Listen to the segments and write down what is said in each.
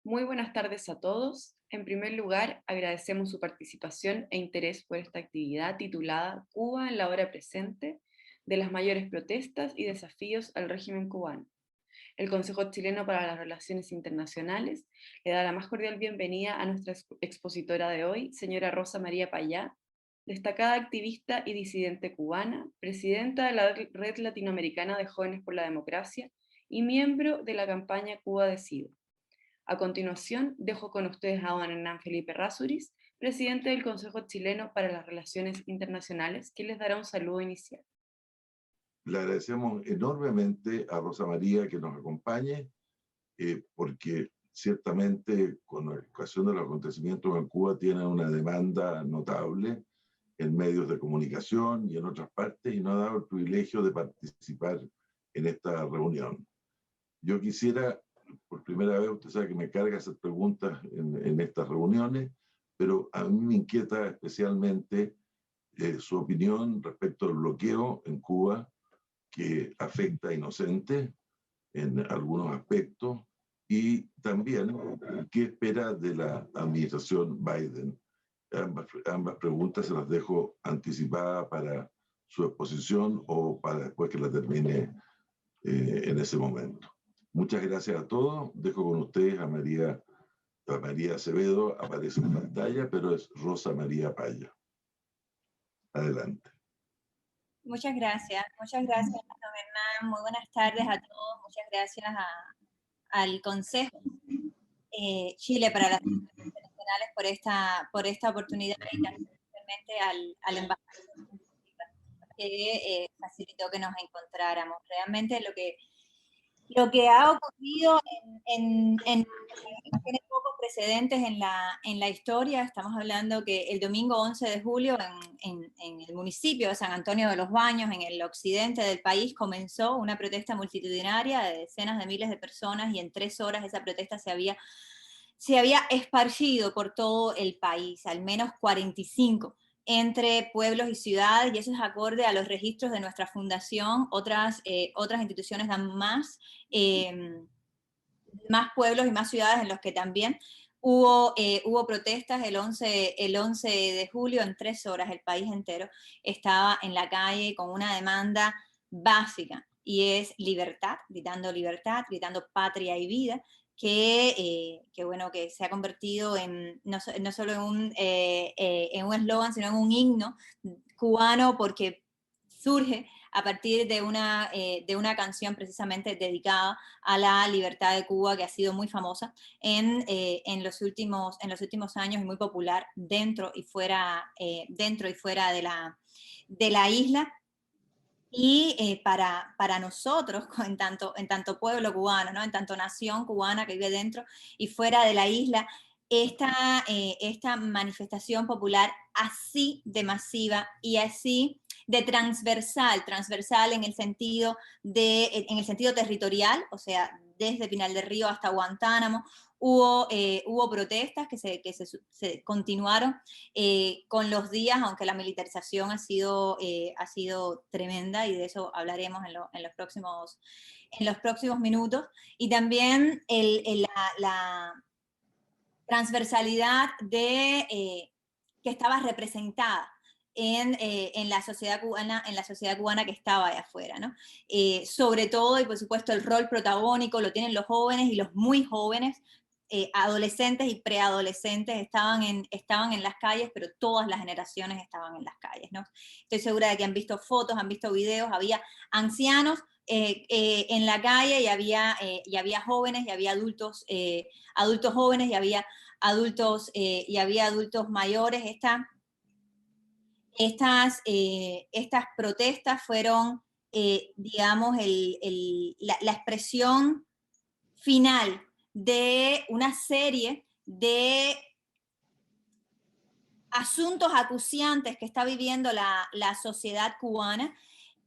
Muy buenas tardes a todos. En primer lugar, agradecemos su participación e interés por esta actividad titulada Cuba en la hora presente, de las mayores protestas y desafíos al régimen cubano. El Consejo Chileno para las Relaciones Internacionales le da la más cordial bienvenida a nuestra expositora de hoy, señora Rosa María Payá, destacada activista y disidente cubana, presidenta de la Red Latinoamericana de Jóvenes por la Democracia y miembro de la campaña Cuba Decide. A continuación, dejo con ustedes a don Hernán Felipe Errázuriz, presidente del Consejo Chileno para las Relaciones Internacionales, que les dará un saludo inicial. Le agradecemos enormemente a Rosa María que nos acompañe, porque ciertamente con ocasión de los acontecimientos en Cuba tiene una demanda notable en medios de comunicación y en otras partes, y nos ha dado el privilegio de participar en esta reunión. Yo quisiera, por primera vez, usted sabe que me carga hacer preguntas en estas reuniones, pero a mí me inquieta especialmente su opinión respecto al bloqueo en Cuba, que afecta a inocentes en algunos aspectos, y también qué espera de la administración Biden. Ambas preguntas se las dejo anticipadas para su exposición o para después que la termine en ese momento. Muchas gracias a todos. Dejo con ustedes a María Acevedo, aparece en pantalla, pero es Rosa María Paya. Adelante. Muchas gracias, don Hernán. Muy buenas tardes a todos. Muchas gracias al Consejo Chile para las Relaciones Internacionales por esta oportunidad, y también especialmente al embajador que facilitó que nos encontráramos. Realmente lo que ha ocurrido tiene pocos precedentes en la historia. Estamos hablando que el domingo 11 de julio en el municipio de San Antonio de los Baños, en el occidente del país, comenzó una protesta multitudinaria de decenas de miles de personas, y en 3 horas esa protesta se había esparcido por todo el país, al menos 45 entre pueblos y ciudades, y eso es acorde a los registros de nuestra fundación. Otras instituciones dan más pueblos y más ciudades en los que también hubo protestas el 11 de julio. En 3 horas el país entero estaba en la calle con una demanda básica, y es libertad, gritando patria y vida, que se ha convertido no solo en un eslogan, sino en un himno cubano, porque surge a partir de una canción precisamente dedicada a la libertad de Cuba, que ha sido muy famosa en los últimos años, y muy popular dentro y fuera de la isla. Y para nosotros, en tanto pueblo cubano, ¿no? En tanto nación cubana que vive dentro y fuera de la isla, esta manifestación popular así de masiva y así de transversal en el sentido territorial, o sea, desde Pinal del Río hasta Guantánamo, hubo protestas que se continuaron con los días, aunque la militarización ha sido tremenda, y de eso hablaremos en los próximos minutos. Y también la transversalidad que estaba representada en la sociedad cubana que estaba allá afuera, ¿no? Sobre todo, y por supuesto, el rol protagónico lo tienen los jóvenes y los muy jóvenes. Adolescentes y preadolescentes estaban en las calles, pero todas las generaciones estaban en las calles, ¿no? Estoy segura de que han visto fotos, han visto videos. Había ancianos en la calle, y había jóvenes, y había adultos jóvenes, y había adultos mayores. Estas protestas fueron, digamos, la expresión final de una serie de asuntos acuciantes que está viviendo la sociedad cubana,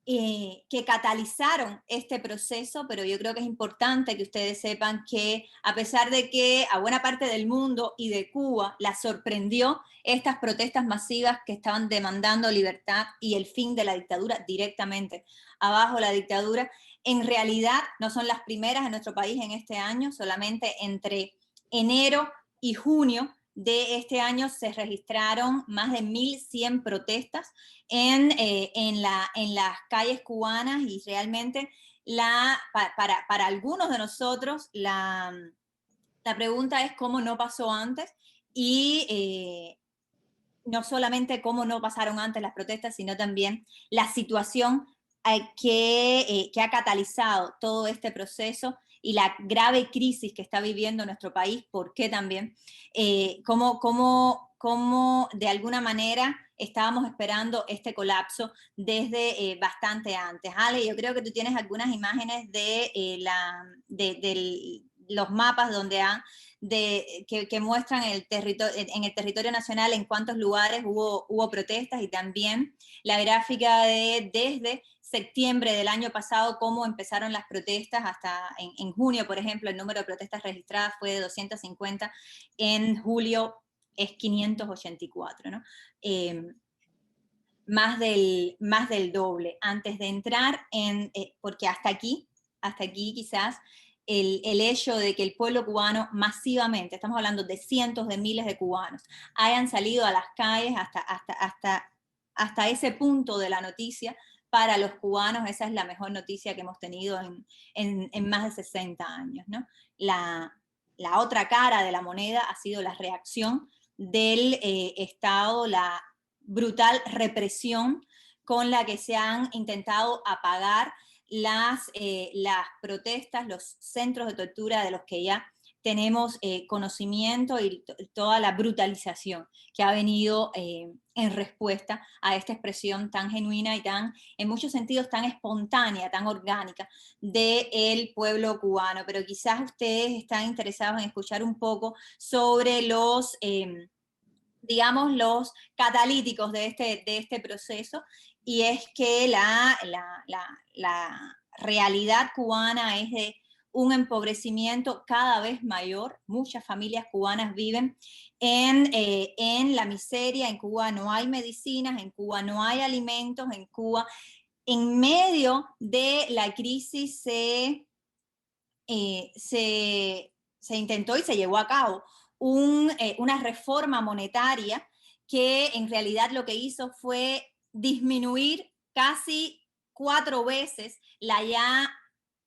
que catalizaron este proceso. Pero yo creo que es importante que ustedes sepan que, a pesar de que a buena parte del mundo y de Cuba la sorprendió estas protestas masivas que estaban demandando libertad y el fin de la dictadura, directamente abajo la dictadura, en realidad no son las primeras en nuestro país en este año. Solamente entre enero y junio de este año se registraron más de 1.100 protestas en las calles cubanas, y realmente para algunos de nosotros la pregunta es cómo no pasó antes, y no solamente cómo no pasaron antes las protestas, sino también la situación que ha catalizado todo este proceso y la grave crisis que está viviendo nuestro país. ¿Por qué también? Cómo de alguna manera estábamos esperando este colapso desde bastante antes. Ale, yo creo que tú tienes algunas imágenes de los mapas donde que muestran en el territorio nacional en cuántos lugares hubo protestas, y también la gráfica desde septiembre del año pasado, cómo empezaron las protestas hasta en junio, por ejemplo, el número de protestas registradas fue de 250, en julio es 584, ¿no? Más del doble. Antes de entrar porque hasta aquí quizás el hecho de que el pueblo cubano masivamente, estamos hablando de cientos de miles de cubanos, hayan salido a las calles hasta ese punto de la noticia, para los cubanos esa es la mejor noticia que hemos tenido en más de 60 años, ¿no? La otra cara de la moneda ha sido la reacción del Estado, la brutal represión con la que se han intentado apagar las protestas, los centros de tortura de los que ya tenemos conocimiento, y toda la brutalización que ha venido en respuesta a esta expresión tan genuina y en muchos sentidos, tan espontánea, tan orgánica del pueblo cubano. Pero quizás ustedes están interesados en escuchar un poco sobre digamos, los catalíticos de este proceso, y es que la realidad cubana es de un empobrecimiento cada vez mayor. Muchas familias cubanas viven en la miseria. En Cuba no hay medicinas, en Cuba no hay alimentos, en Cuba, en medio de la crisis, se intentó y se llevó a cabo una reforma monetaria que en realidad lo que hizo fue disminuir casi 4 veces la ya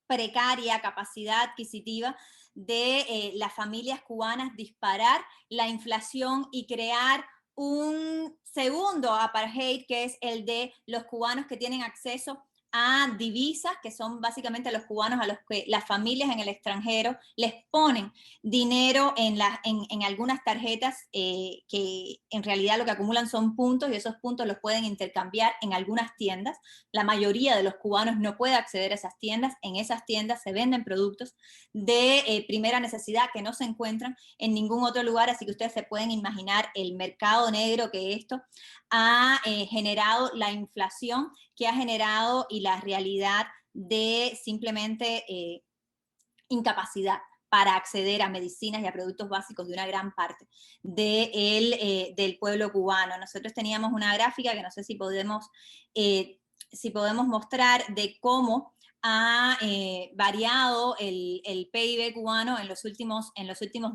precaria capacidad adquisitiva de las familias cubanas, disparar la inflación y crear un segundo apartheid, que es el de los cubanos que tienen acceso a divisas, que son básicamente los cubanos a los que las familias en el extranjero les ponen dinero en algunas tarjetas que en realidad lo que acumulan son puntos, y esos puntos los pueden intercambiar en algunas tiendas. La mayoría de los cubanos no puede acceder a esas tiendas. En esas tiendas se venden productos de primera necesidad que no se encuentran en ningún otro lugar, así que ustedes se pueden imaginar el mercado negro que esto ha generado, la inflación que ha generado, y la realidad de simplemente incapacidad para acceder a medicinas y a productos básicos de una gran parte del pueblo cubano. Nosotros teníamos una gráfica que no sé si podemos mostrar, de cómo ha variado el PIB cubano en los últimos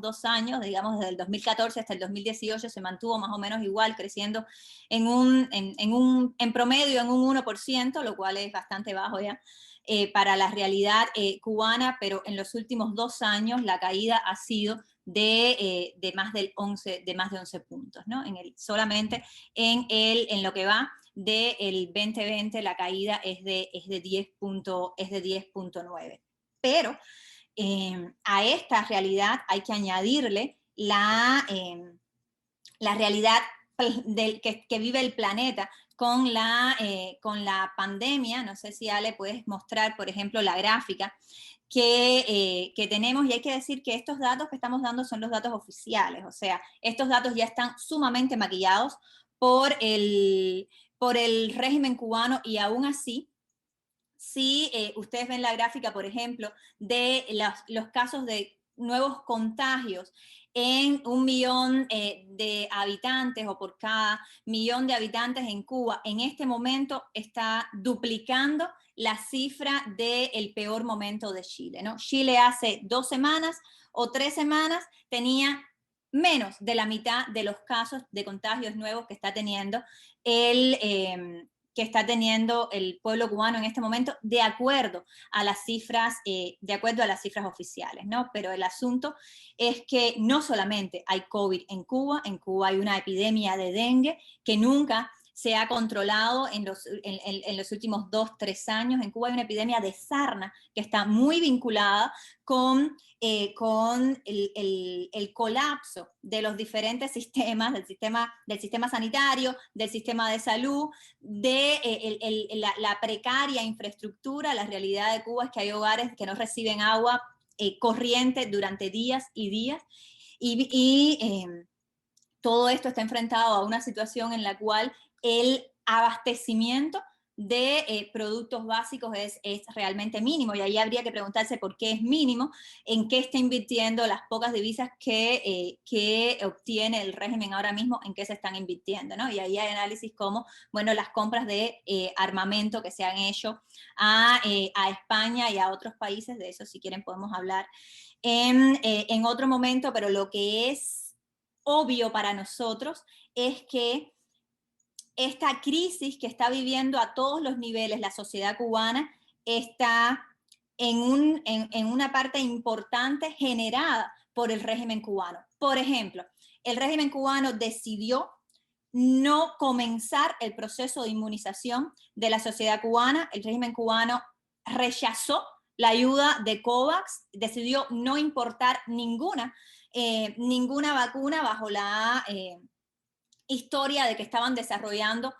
2 años, digamos desde el 2014 hasta el 2018, se mantuvo más o menos igual, creciendo en promedio en un 1%, lo cual es bastante bajo ya para la realidad cubana, pero en los últimos 2 años la caída ha sido de más de 11 puntos, ¿no? Solamente en lo que va del 2020 la caída es de 10.9. Pero a esta realidad hay que añadirle la realidad que vive el planeta con la pandemia. No sé si Ale puedes mostrar, por ejemplo, la gráfica que tenemos, y hay que decir que estos datos que estamos dando son los datos oficiales, o sea, estos datos ya están sumamente maquillados por el régimen cubano, y aún así, si ustedes ven la gráfica, por ejemplo, de los casos de nuevos contagios en 1 millón de habitantes, o por cada 1 millón de habitantes en Cuba, en este momento está duplicando la cifra del peor momento de Chile, ¿no? Chile hace 2 semanas o 3 semanas tenía menos de la mitad de los casos de contagios nuevos que está teniendo el pueblo cubano en este momento, de acuerdo a las cifras oficiales, ¿no? Pero el asunto es que no solamente hay COVID en Cuba hay una epidemia de dengue que nunca se ha controlado en los últimos 2-3 años. En Cuba hay una epidemia de sarna que está muy vinculada con el colapso de los diferentes sistemas, del sistema sanitario, del sistema de salud, la precaria infraestructura. La realidad de Cuba es que hay hogares que no reciben agua corriente durante días y días, todo esto está enfrentado a una situación en la cual el abastecimiento de productos básicos es realmente mínimo, y ahí habría que preguntarse por qué es mínimo, en qué está invirtiendo las pocas divisas que obtiene el régimen ahora mismo, en qué se están invirtiendo, ¿no? Y ahí hay análisis como, bueno, las compras de armamento que se han hecho a España y a otros países. De eso, si quieren, podemos hablar en otro momento, pero lo que es obvio para nosotros es que esta crisis que está viviendo a todos los niveles la sociedad cubana está en una parte importante generada por el régimen cubano. Por ejemplo, el régimen cubano decidió no comenzar el proceso de inmunización de la sociedad cubana. El régimen cubano rechazó la ayuda de COVAX, decidió no importar ninguna vacuna bajo la historia de que estaban desarrollando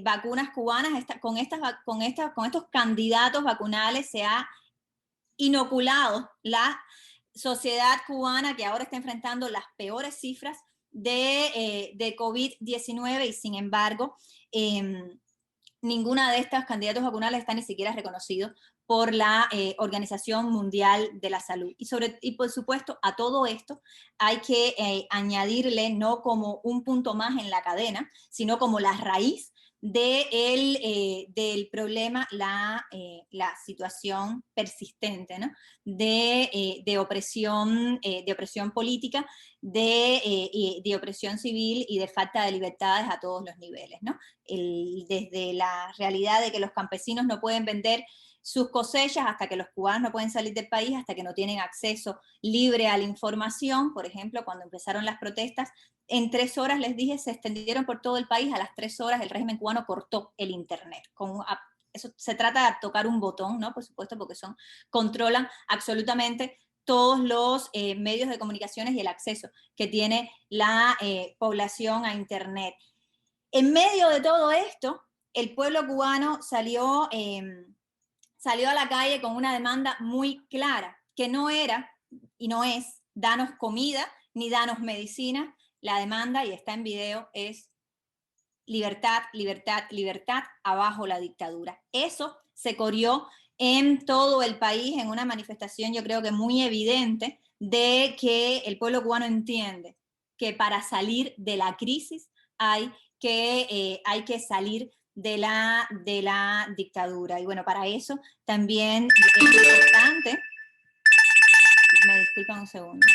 vacunas cubanas. Con estos candidatos vacunales se ha inoculado la sociedad cubana, que ahora está enfrentando las peores cifras de COVID-19, y sin embargo, ninguna de estos candidatos vacunales está ni siquiera reconocido por la Organización Mundial de la Salud. Y por supuesto, a todo esto hay que añadirle, no como un punto más en la cadena, sino como la raíz del problema, la situación persistente, ¿no? de opresión política, de opresión civil y de falta de libertades a todos los niveles, ¿no? Desde la realidad de que los campesinos no pueden vender sus cosechas, hasta que los cubanos no pueden salir del país, hasta que no tienen acceso libre a la información. Por ejemplo, cuando empezaron las protestas, en 3 horas, les dije, se extendieron por todo el país. A las 3 horas el régimen cubano cortó el internet. Eso se trata de tocar un botón, ¿no? Por supuesto, porque controlan absolutamente todos los medios de comunicaciones y el acceso que tiene la población a internet. En medio de todo esto, el pueblo cubano salió a la calle con una demanda muy clara, que no era y no es danos comida ni danos medicina. La demanda, y está en video, es libertad, libertad, libertad, abajo la dictadura. Eso se corrió en todo el país, en una manifestación, yo creo que muy evidente, de que el pueblo cubano entiende que para salir de la crisis hay que salir de la dictadura. Y bueno, para eso también es importante, me disculpan un segundo.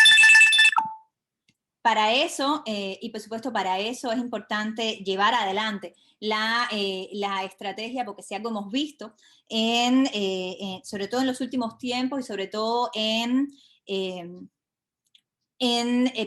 Para eso, y por supuesto para eso es importante llevar adelante la estrategia, porque si algo hemos visto, sobre todo en los últimos tiempos y sobre todo en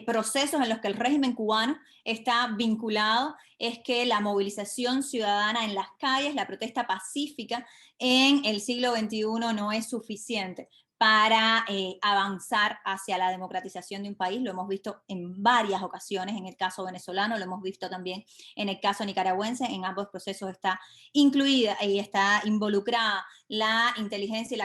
procesos en los que el régimen cubano está vinculado, es que la movilización ciudadana en las calles, la protesta pacífica en el siglo XXI no es suficiente para avanzar hacia la democratización de un país. Lo hemos visto en varias ocasiones, en el caso venezolano, lo hemos visto también en el caso nicaragüense. En ambos procesos está incluida y está involucrada la inteligencia y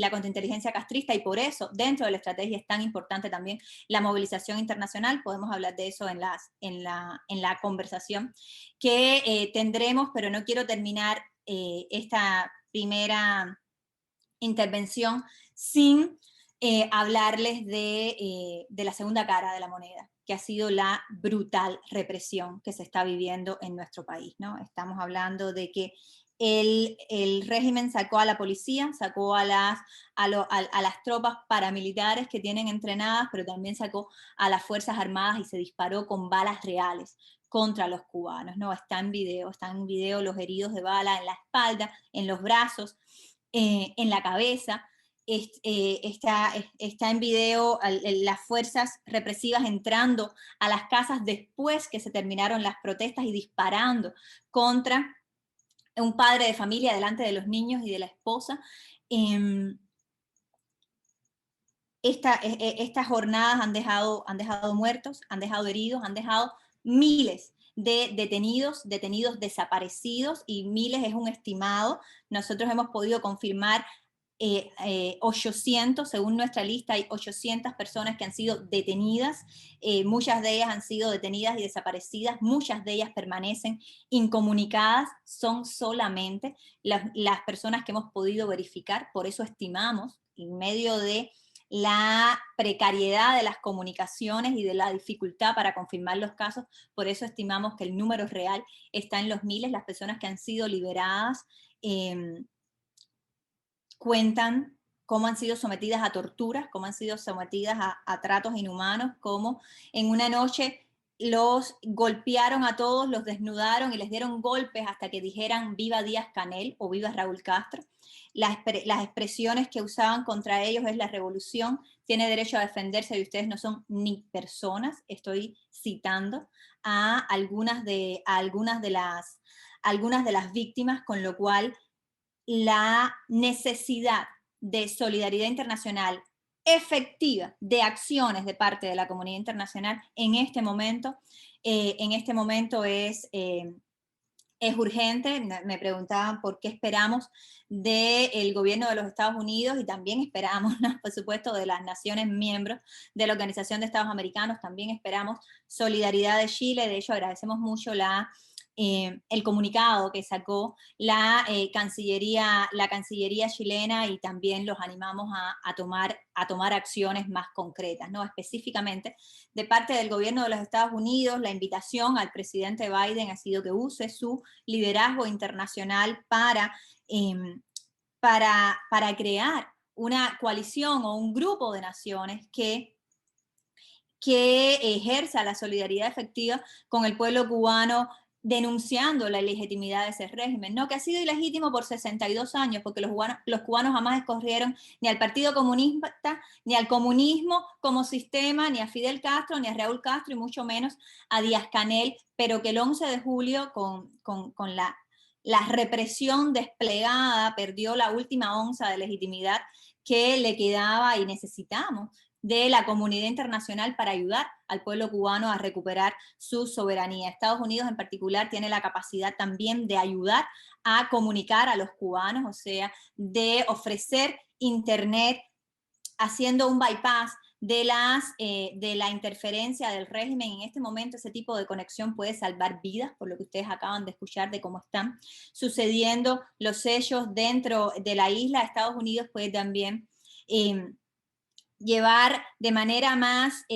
la contrainteligencia castrista, y por eso dentro de la estrategia es tan importante también la movilización internacional. Podemos hablar de eso en la conversación que tendremos, pero no quiero terminar esta primera intervención sin hablarles de la segunda cara de la moneda, que ha sido la brutal represión que se está viviendo en nuestro país, ¿no? Estamos hablando de que el régimen sacó a la policía, sacó a las tropas paramilitares que tienen entrenadas, pero también sacó a las Fuerzas Armadas y se disparó con balas reales contra los cubanos, ¿no? Están en video los heridos de bala en la espalda, en los brazos, en la cabeza. Está en video las fuerzas represivas entrando a las casas después que se terminaron las protestas y disparando contra un padre de familia delante de los niños y de la esposa. Estas jornadas han dejado muertos, han dejado heridos, han dejado miles de detenidos desaparecidos, y miles es un estimado. Nosotros hemos podido confirmar 800, según nuestra lista, hay 800 personas que han sido detenidas, muchas de ellas han sido detenidas y desaparecidas, muchas de ellas permanecen incomunicadas, son solamente las personas que hemos podido verificar, por eso estimamos, en medio de la precariedad de las comunicaciones y de la dificultad para confirmar los casos, por eso estimamos que el número real está en los miles. Las personas que han sido liberadas cuentan cómo han sido sometidas a torturas, cómo han sido sometidas a tratos inhumanos, cómo en una noche los golpearon a todos, los desnudaron y les dieron golpes hasta que dijeran viva Díaz-Canel o viva Raúl Castro. Las expresiones que usaban contra ellos es la revolución tiene derecho a defenderse y ustedes no son ni personas. Estoy citando a algunas de las víctimas, con lo cual la necesidad de solidaridad internacional efectiva, de acciones de parte de la comunidad internacional en este momento es urgente. Me preguntaban por qué esperamos del gobierno de los Estados Unidos, y también esperamos, ¿no?, por supuesto, de las naciones miembros de la Organización de Estados Americanos, también esperamos solidaridad de Chile. De hecho, agradecemos mucho el comunicado que sacó la Cancillería chilena, y también los animamos a tomar acciones más concretas, ¿no? Específicamente, de parte del gobierno de los Estados Unidos, la invitación al presidente Biden ha sido que use su liderazgo internacional para crear una coalición o un grupo de naciones que ejerza la solidaridad efectiva con el pueblo cubano, denunciando la ilegitimidad de ese régimen, ¿no?, que ha sido ilegítimo por 62 años, porque los cubanos jamás escogieron ni al Partido Comunista, ni al comunismo como sistema, ni a Fidel Castro, ni a Raúl Castro, y mucho menos a Díaz-Canel, pero que el 11 de julio, con la represión desplegada, perdió la última onza de legitimidad que le quedaba, y necesitamos de la comunidad internacional para ayudar al pueblo cubano a recuperar su soberanía. Estados Unidos en particular tiene la capacidad también de ayudar a comunicar a los cubanos, o sea, de ofrecer internet haciendo un bypass de la interferencia del régimen. En este momento ese tipo de conexión puede salvar vidas, por lo que ustedes acaban de escuchar de cómo están sucediendo los hechos dentro de la isla. Estados Unidos puede también llevar de manera más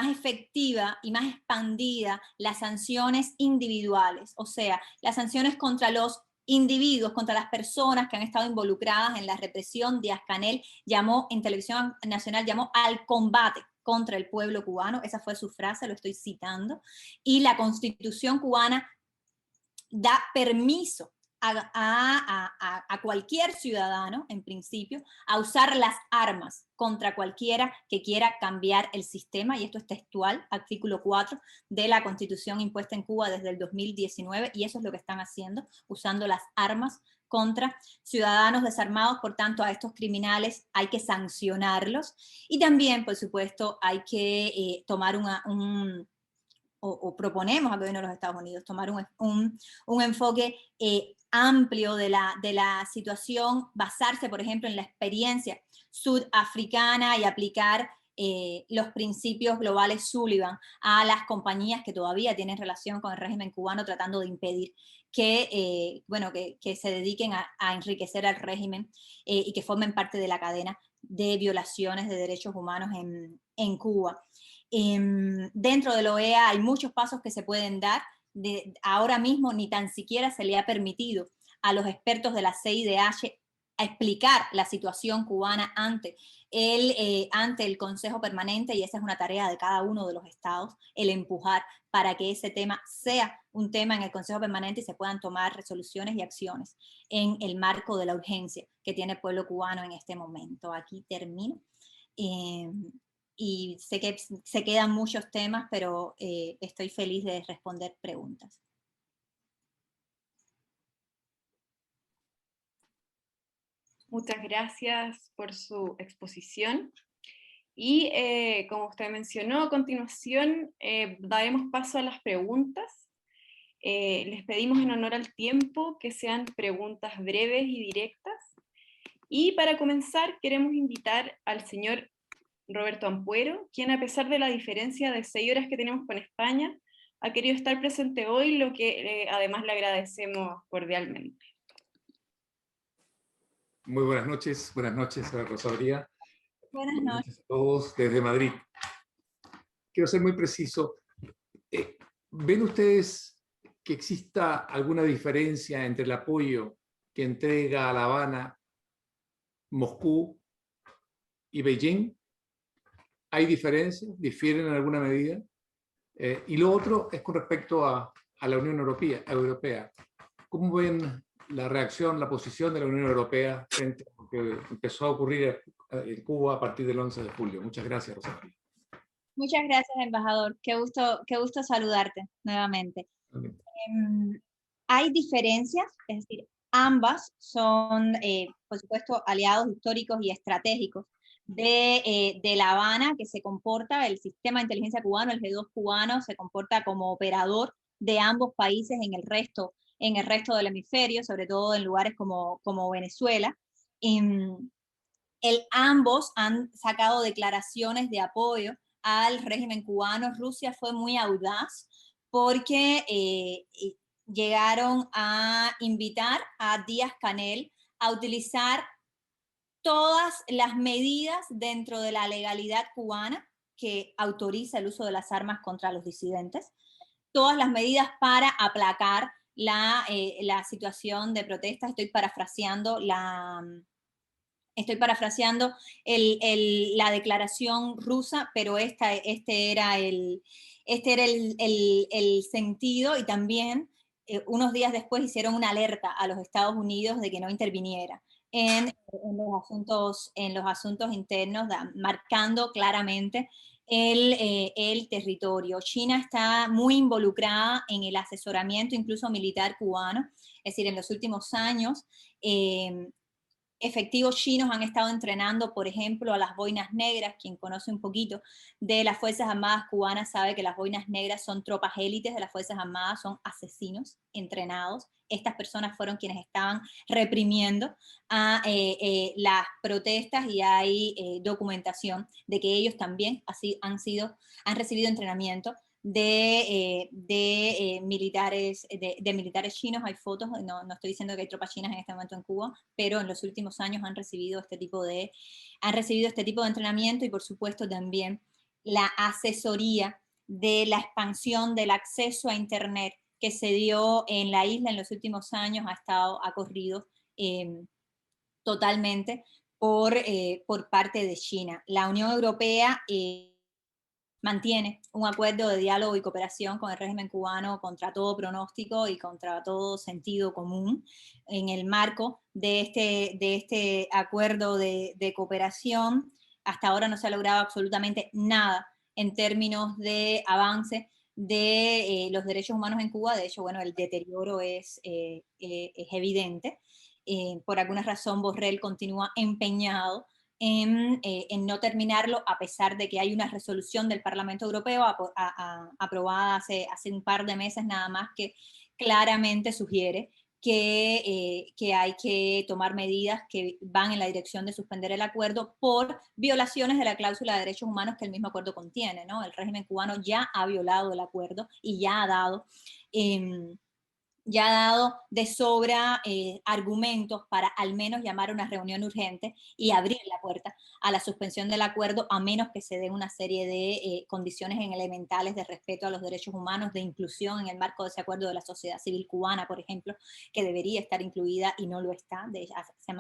efectiva y más expandida las sanciones individuales, o sea, las sanciones contra los individuos, contra las personas que han estado involucradas en la represión. Díaz-Canel llamó en televisión nacional, llamó al combate contra el pueblo cubano, esa fue su frase, lo estoy citando, y la Constitución cubana da permiso a cualquier ciudadano, en principio, a usar las armas contra cualquiera que quiera cambiar el sistema, y esto es textual, artículo 4 de la Constitución impuesta en Cuba desde el 2019, y eso es lo que están haciendo, usando las armas contra ciudadanos desarmados. Por tanto, a estos criminales hay que sancionarlos, y también, por supuesto, hay que tomar proponemos al gobierno de los Estados Unidos tomar un enfoque amplio de la situación, basarse, por ejemplo, en la experiencia sudafricana y aplicar los principios globales Sullivan a las compañías que todavía tienen relación con el régimen cubano, tratando de impedir que se dediquen a enriquecer al régimen y que formen parte de la cadena de violaciones de derechos humanos en Cuba. Dentro de la OEA hay muchos pasos que se pueden dar. Ahora mismo ni tan siquiera se le ha permitido a los expertos de la CIDH a explicar la situación cubana ante el Consejo Permanente, y esa es una tarea de cada uno de los estados, el empujar para que ese tema sea un tema en el Consejo Permanente y se puedan tomar resoluciones y acciones en el marco de la urgencia que tiene el pueblo cubano en este momento. Aquí termino. Y sé que se quedan muchos temas, pero estoy feliz de responder preguntas. Muchas gracias por su exposición. Y como usted mencionó, a continuación daremos paso a las preguntas. Les pedimos en honor al tiempo que sean preguntas breves y directas. Y para comenzar queremos invitar al señor Roberto Ampuero, quien a pesar de la diferencia de 6 horas que tenemos con España, ha querido estar presente hoy, lo que además le agradecemos cordialmente. Muy buenas noches Rosa María. Buenas noches A todos desde Madrid. Quiero ser muy preciso. ¿Ven ustedes que exista alguna diferencia entre el apoyo que entrega a La Habana, Moscú y Beijing? ¿Hay diferencias? ¿Difieren en alguna medida? Y lo otro es con respecto a la Unión Europea. ¿Cómo ven la reacción, la posición de la Unión Europea frente a lo que empezó a ocurrir en Cuba a partir del 11 de julio? Muchas gracias, Rosa María. Muchas gracias, embajador. Qué gusto saludarte nuevamente. Hay diferencias, es decir, ambas son, por supuesto, aliados históricos y estratégicos de La Habana, que se comporta, el sistema de inteligencia cubano, el G2 cubano, se comporta como operador de ambos países en el resto del hemisferio, sobre todo en lugares como Venezuela. Ambos han sacado declaraciones de apoyo al régimen cubano. Rusia fue muy audaz porque llegaron a invitar a Díaz-Canel a utilizar todas las medidas dentro de la legalidad cubana que autoriza el uso de las armas contra los disidentes, todas las medidas para aplacar la situación de protesta. Estoy parafraseando la declaración rusa, pero este era el sentido, y también unos días después hicieron una alerta a los Estados Unidos de que no interviniera en los asuntos internos, marcando claramente el territorio. China está muy involucrada en el asesoramiento, incluso militar cubano, es decir, en los últimos años, efectivos chinos han estado entrenando, por ejemplo, a las boinas negras. Quien conoce un poquito de las Fuerzas Armadas cubanas sabe que las boinas negras son tropas élites de las Fuerzas Armadas, son asesinos entrenados. Estas personas fueron quienes estaban reprimiendo a las protestas, y hay documentación de que ellos también han recibido entrenamiento de militares chinos. Hay fotos, no estoy diciendo que hay tropas chinas en este momento en Cuba, pero en los últimos años han recibido este tipo de entrenamiento, y por supuesto también la asesoría de la expansión del acceso a Internet que se dio en la isla en los últimos años ha corrido totalmente por parte de China. La Unión Europea mantiene un acuerdo de diálogo y cooperación con el régimen cubano contra todo pronóstico y contra todo sentido común. En el marco de este acuerdo de cooperación, hasta ahora no se ha logrado absolutamente nada en términos de avance de los derechos humanos en Cuba. De hecho, bueno, el deterioro es evidente. Por alguna razón, Borrell continúa empeñado en no terminarlo, a pesar de que hay una resolución del Parlamento Europeo aprobada hace un par de meses nada más, que claramente sugiere que hay que tomar medidas que van en la dirección de suspender el acuerdo por violaciones de la cláusula de derechos humanos que el mismo acuerdo contiene, ¿no? El régimen cubano ya ha violado el acuerdo y ya ha dado ya ha dado de sobra argumentos para al menos llamar a una reunión urgente y abrir la puerta a la suspensión del acuerdo, a menos que se den una serie de condiciones elementales de respeto a los derechos humanos, de inclusión en el marco de ese acuerdo de la sociedad civil cubana, por ejemplo, que debería estar incluida y no lo está, se ha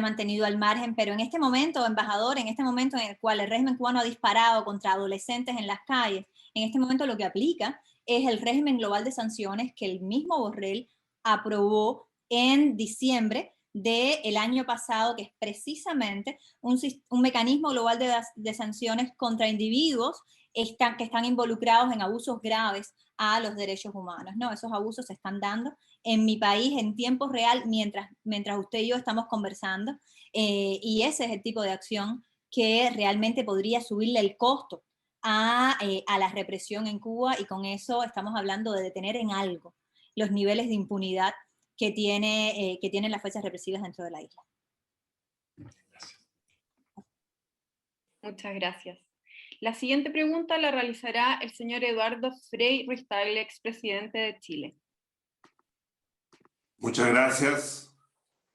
mantenido al margen. Pero en este momento, embajador, en este momento en el cual el régimen cubano ha disparado contra adolescentes en las calles, en este momento lo que aplica es el régimen global de sanciones que el mismo Borrell aprobó en diciembre del año pasado, que es precisamente un mecanismo global de sanciones contra individuos que están involucrados en abusos graves a los derechos humanos, ¿no? Esos abusos se están dando en mi país en tiempo real mientras usted y yo estamos conversando, y ese es el tipo de acción que realmente podría subirle el costo a la represión en Cuba, y con eso estamos hablando de detener en algo los niveles de impunidad que tienen las fuerzas represivas dentro de la isla. Muchas gracias. La siguiente pregunta la realizará el señor Eduardo Frei Ruiz-Tagle, expresidente de Chile. Muchas gracias.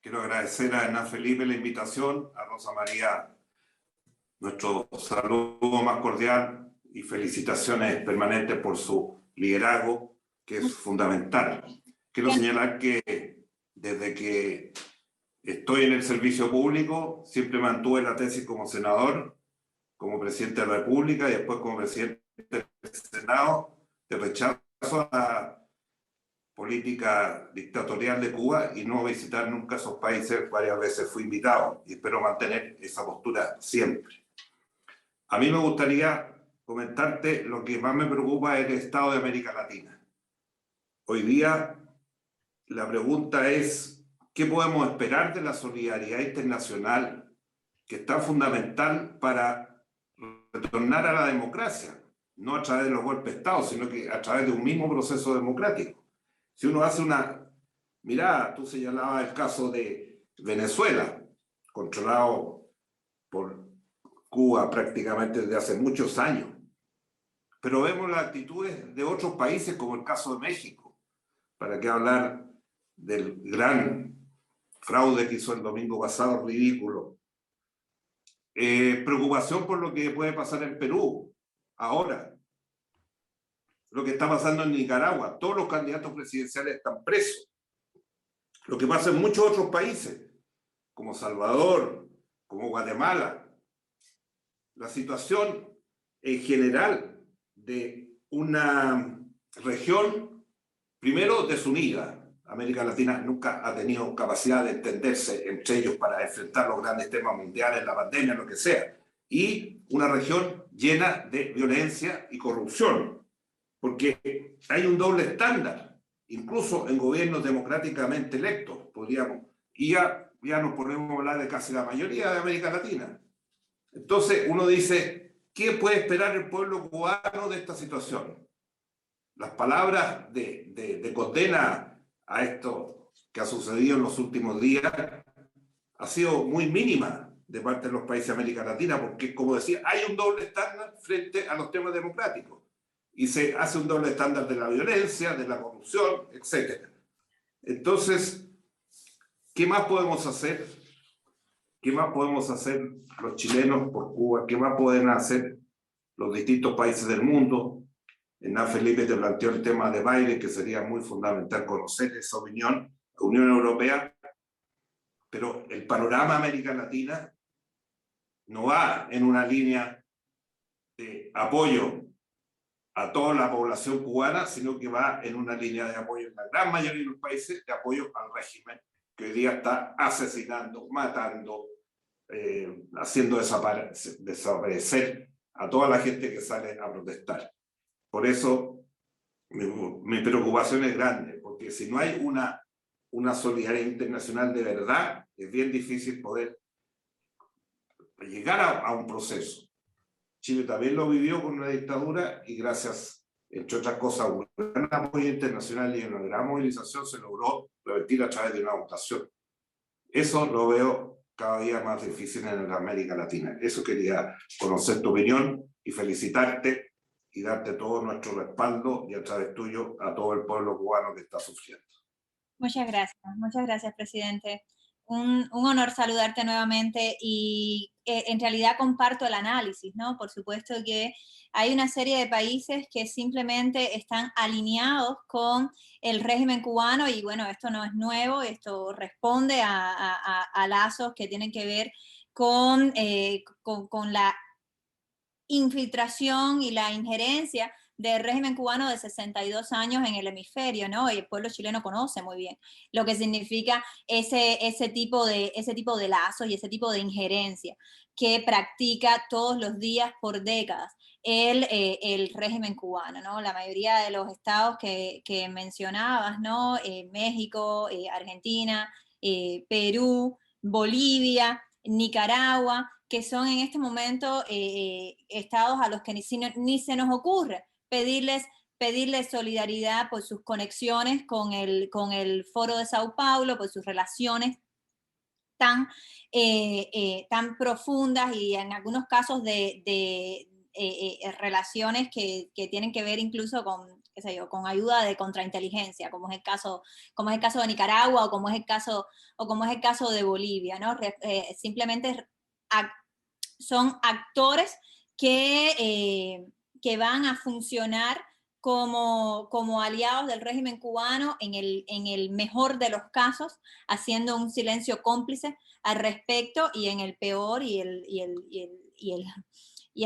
Quiero agradecer a Hernán Felipe la invitación, a Rosa María nuestro saludo más cordial y felicitaciones permanentes por su liderazgo, que es fundamental. Quiero señalar que desde que estoy en el servicio público siempre mantuve la tesis como senador, como presidente de la República y después como presidente del Senado, de rechazo a la política dictatorial de Cuba y no visitar nunca esos países. Varias veces fui invitado y espero mantener esa postura siempre. A mí me gustaría comentarte lo que más me preocupa es el estado de América Latina. Hoy día la pregunta es, ¿qué podemos esperar de la solidaridad internacional, que es tan fundamental para retornar a la democracia? No a través de los golpes de Estado, sino que a través de un mismo proceso democrático. Si uno hace una mirada, tú señalabas el caso de Venezuela, controlado por Cuba prácticamente desde hace muchos años, pero vemos las actitudes de otros países como el caso de México, para qué hablar del gran fraude que hizo el domingo pasado, ridículo. Preocupación por lo que puede pasar en Perú ahora, lo que está pasando en Nicaragua, todos los candidatos presidenciales están presos, lo que pasa en muchos otros países, como Salvador, como Guatemala. La situación en general de una región, primero, desunida. América Latina nunca ha tenido capacidad de entenderse entre ellos para enfrentar los grandes temas mundiales, la pandemia, lo que sea. Y una región llena de violencia y corrupción, porque hay un doble estándar, incluso en gobiernos democráticamente electos, podríamos, y ya nos ponemos a hablar de casi la mayoría de América Latina. Entonces uno dice, ¿qué puede esperar el pueblo cubano de esta situación? Las palabras de condena a esto que ha sucedido en los últimos días ha sido muy mínima de parte de los países de América Latina, porque, como decía, hay un doble estándar frente a los temas democráticos y se hace un doble estándar de la violencia, de la corrupción, etc. Entonces, ¿qué más podemos hacer? ¿Qué más podemos hacer los chilenos por Cuba? ¿Qué más pueden hacer los distintos países del mundo? Hernán Felipe te planteó el tema de Biden, que sería muy fundamental conocer esa opinión, la Unión Europea, pero el panorama de América Latina no va en una línea de apoyo a toda la población cubana, sino que va en una línea de apoyo en la gran mayoría de los países, de apoyo al régimen que hoy día está asesinando, matando, haciendo desaparecer a toda la gente que sale a protestar. Por eso mi preocupación es grande, porque si no hay una solidaridad internacional de verdad, es bien difícil poder llegar a un proceso. Chile también lo vivió con una dictadura y gracias, entre otras cosas, a un gran apoyo internacional y una gran movilización se logró revertir a través de una votación. Eso lo veo cada día más difícil en América Latina. Eso quería conocer tu opinión y felicitarte y darte todo nuestro respaldo y a través tuyo a todo el pueblo cubano que está sufriendo. Muchas gracias, presidente. Un honor saludarte nuevamente y en realidad comparto el análisis, ¿no? Por supuesto que hay una serie de países que simplemente están alineados con el régimen cubano y bueno, esto no es nuevo, esto responde a lazos que tienen que ver con la infiltración y la injerencia del régimen cubano de 62 años en el hemisferio, ¿no? Y el pueblo chileno conoce muy bien lo que significa ese tipo de lazos y ese tipo de injerencia que practica todos los días por décadas el régimen cubano, ¿no? La mayoría de los estados que mencionabas, ¿no? México, Argentina, Perú, Bolivia, Nicaragua, que son en este momento estados a los que ni se nos ocurre pedirles solidaridad por sus conexiones con el Foro de Sao Paulo, por sus relaciones tan profundas y en algunos casos de relaciones que tienen que ver incluso con, qué sé yo, con ayuda de contrainteligencia, como es el caso de Nicaragua o como es el caso de Bolivia, ¿no? Simplemente son actores que van a funcionar como aliados del régimen cubano en el mejor de los casos, haciendo un silencio cómplice al respecto, y en el peor y el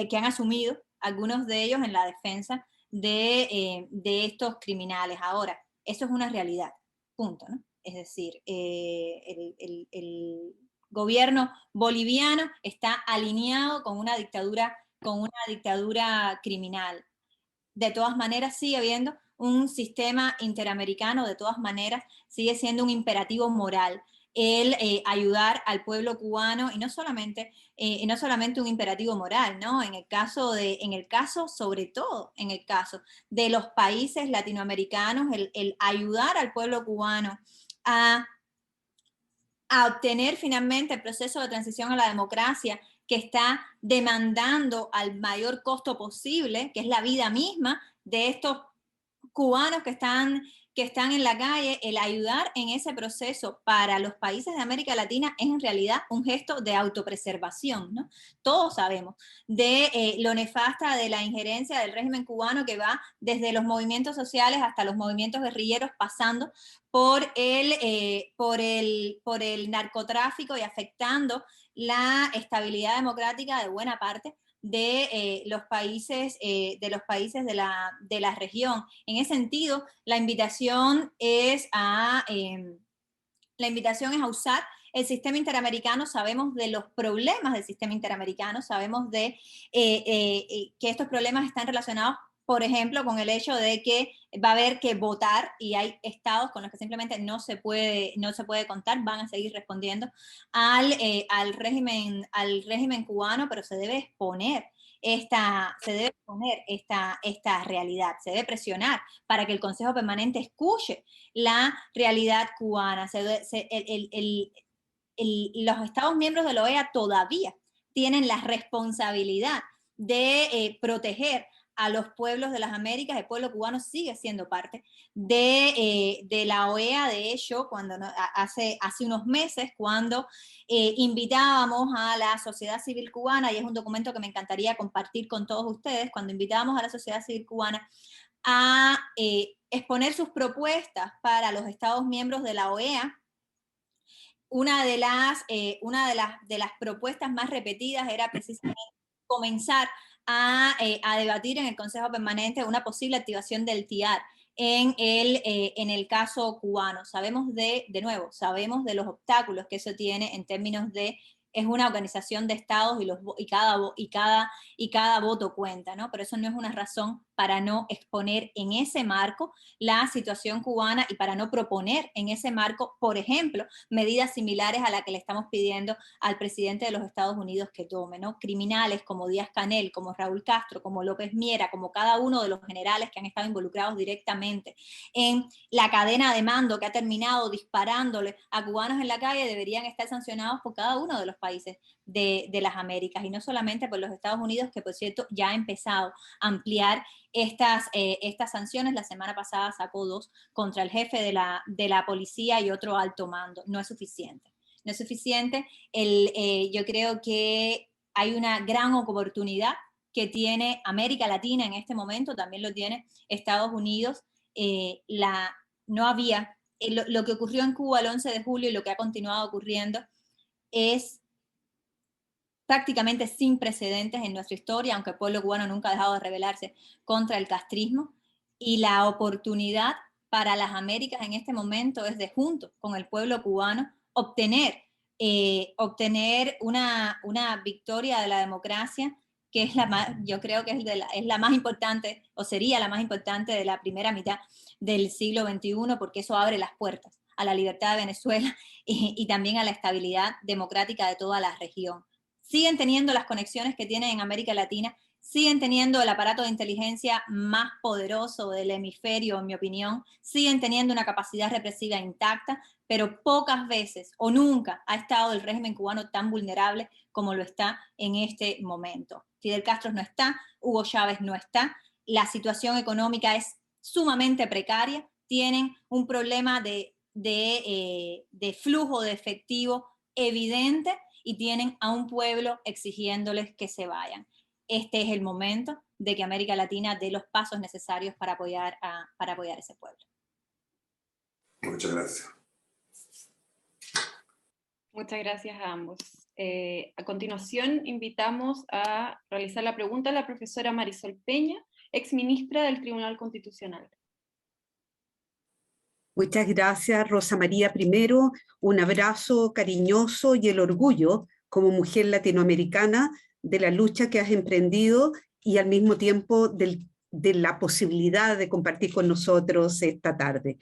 que han asumido algunos de ellos en la defensa de estos criminales. Ahora, eso es una realidad, punto, ¿no? Es decir, el gobierno boliviano está alineado con una dictadura criminal. De todas maneras sigue habiendo un sistema interamericano, de todas maneras sigue siendo un imperativo moral el ayudar al pueblo cubano, y no solamente un imperativo moral, ¿no? Sobre todo en el caso de los países latinoamericanos, el ayudar al pueblo cubano a obtener finalmente el proceso de transición a la democracia que está demandando al mayor costo posible, que es la vida misma de estos cubanos que están en la calle. El ayudar en ese proceso para los países de América Latina es en realidad un gesto de autopreservación, ¿no? Todos sabemos de lo nefasta de la injerencia del régimen cubano, que va desde los movimientos sociales hasta los movimientos guerrilleros, pasando por el narcotráfico y afectando la estabilidad democrática de buena parte de los países de la región. En ese sentido, la invitación es a usar el sistema interamericano. Sabemos de los problemas del sistema interamericano, sabemos de que estos problemas están relacionados, por ejemplo, con el hecho de que va a haber que votar, y hay estados con los que simplemente no se puede contar. Van a seguir respondiendo al régimen cubano, pero se debe exponer esta realidad, se debe presionar para que el Consejo Permanente escuche la realidad cubana. Los Estados miembros de la OEA todavía tienen la responsabilidad de proteger a los pueblos de las Américas. El pueblo cubano sigue siendo parte de la OEA. De hecho, hace unos meses, cuando invitábamos a la sociedad civil cubana, y es un documento que me encantaría compartir con todos ustedes, cuando invitábamos a la sociedad civil cubana a exponer sus propuestas para los Estados miembros de la OEA, una de las propuestas más repetidas era precisamente comenzar a debatir en el Consejo Permanente una posible activación del TIAR en el caso cubano. Sabemos de los obstáculos que eso tiene en términos de, es una organización de estados y cada voto cuenta, ¿no? Pero eso no es una razón para no exponer en ese marco la situación cubana y para no proponer en ese marco, por ejemplo, medidas similares a la que le estamos pidiendo al presidente de los Estados Unidos que tome, ¿no? Criminales como Díaz-Canel, como Raúl Castro, como López Miera, como cada uno de los generales que han estado involucrados directamente en la cadena de mando que ha terminado disparándole a cubanos en la calle, deberían estar sancionados por cada uno de los países de las Américas, y no solamente por los Estados Unidos, que por cierto ya ha empezado a ampliar estas sanciones. La semana pasada sacó 2 contra el jefe de la policía y otro alto mando. No es suficiente. No es suficiente. Yo creo que hay una gran oportunidad que tiene América Latina en este momento, también lo tiene Estados Unidos. No había, lo que ocurrió en Cuba el 11 de julio y lo que ha continuado ocurriendo es prácticamente sin precedentes en nuestra historia, aunque el pueblo cubano nunca ha dejado de rebelarse contra el castrismo, y la oportunidad para las Américas en este momento es de, junto con el pueblo cubano, obtener una victoria de la democracia, que es yo creo que es la más importante, o sería la más importante de la primera mitad del siglo XXI, porque eso abre las puertas a la libertad de Venezuela y también a la estabilidad democrática de toda la región. Siguen teniendo las conexiones que tienen en América Latina, siguen teniendo el aparato de inteligencia más poderoso del hemisferio, en mi opinión, siguen teniendo una capacidad represiva intacta, pero pocas veces o nunca ha estado el régimen cubano tan vulnerable como lo está en este momento. Fidel Castro no está, Hugo Chávez no está, la situación económica es sumamente precaria, tienen un problema de flujo de efectivo evidente y tienen a un pueblo exigiéndoles que se vayan. Este es el momento de que América Latina dé los pasos necesarios para apoyar a ese pueblo. Muchas gracias. Muchas gracias a ambos. A continuación, invitamos a realizar la pregunta a la profesora Marisol Peña, exministra del Tribunal Constitucional. Muchas gracias, Rosa María. Primero, un abrazo cariñoso y el orgullo como mujer latinoamericana de la lucha que has emprendido y al mismo tiempo de la posibilidad de compartir con nosotros esta tarde.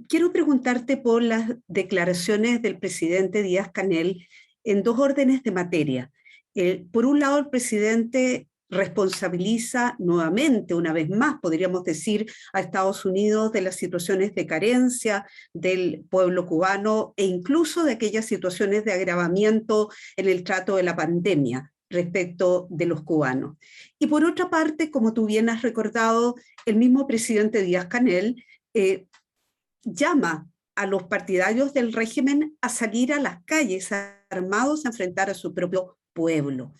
Quiero preguntarte por las declaraciones del presidente Díaz-Canel en 2 órdenes de materia. Por un lado, el presidente responsabiliza nuevamente, una vez más, podríamos decir, a Estados Unidos de las situaciones de carencia del pueblo cubano e incluso de aquellas situaciones de agravamiento en el trato de la pandemia respecto de los cubanos. Y por otra parte, como tú bien has recordado, el mismo presidente Díaz-Canel llama a los partidarios del régimen a salir a las calles armados a enfrentar a su propio pueblo.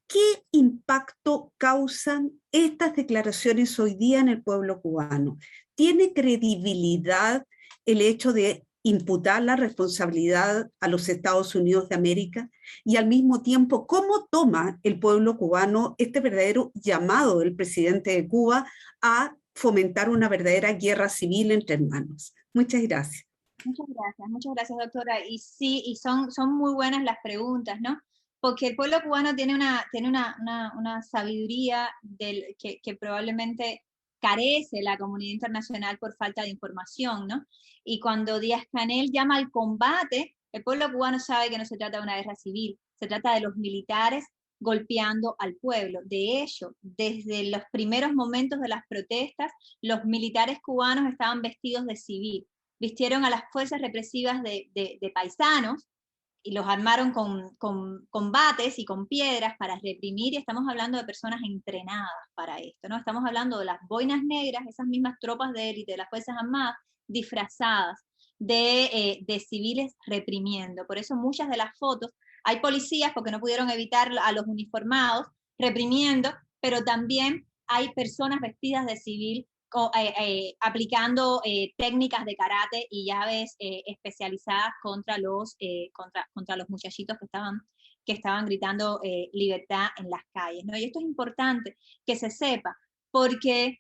¿Qué impacto causan estas declaraciones hoy día en el pueblo cubano? ¿Tiene credibilidad el hecho de imputar la responsabilidad a los Estados Unidos de América? Y al mismo tiempo, ¿cómo toma el pueblo cubano este verdadero llamado del presidente de Cuba a fomentar una verdadera guerra civil entre hermanos? Muchas gracias. Muchas gracias, doctora. Y sí, y son muy buenas las preguntas, ¿no? Porque el pueblo cubano tiene una sabiduría que probablemente carece la comunidad internacional por falta de información, ¿no? Y cuando Díaz-Canel llama al combate, el pueblo cubano sabe que no se trata de una guerra civil, se trata de los militares golpeando al pueblo. De hecho, desde los primeros momentos de las protestas, los militares cubanos estaban vestidos de civil, vistieron a las fuerzas represivas de paisanos, y los armaron con bates y con piedras para reprimir, y estamos hablando de personas entrenadas para esto, ¿no? Estamos hablando de las boinas negras, esas mismas tropas de élite de las Fuerzas Armadas, disfrazadas de civiles reprimiendo. Por eso muchas de las fotos, hay policías porque no pudieron evitar a los uniformados reprimiendo, pero también hay personas vestidas de civil aplicando técnicas de karate y llaves especializadas contra los muchachitos que estaban gritando libertad en las calles, ¿no? Y esto es importante que se sepa, porque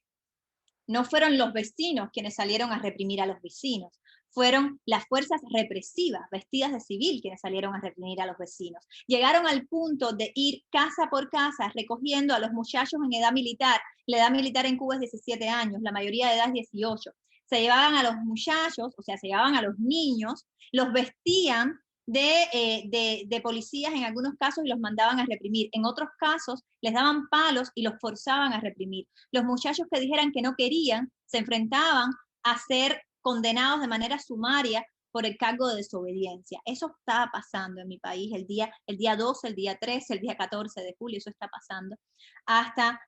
no fueron los vecinos quienes salieron a reprimir a los vecinos, fueron las fuerzas represivas vestidas de civil quienes salieron a reprimir a los vecinos. Llegaron al punto de ir casa por casa recogiendo a los muchachos en edad militar. La edad militar en Cuba es 17 años, la mayoría de edad es 18. Se llevaban a los muchachos, o sea, se llevaban a los niños, los vestían de policías en algunos casos y los mandaban a reprimir. En otros casos les daban palos y los forzaban a reprimir. Los muchachos que dijeran que no querían se enfrentaban a ser condenados de manera sumaria por el cargo de desobediencia. Eso estaba pasando en mi país el día 12, el día 13, el día 14 de julio, eso está pasando hasta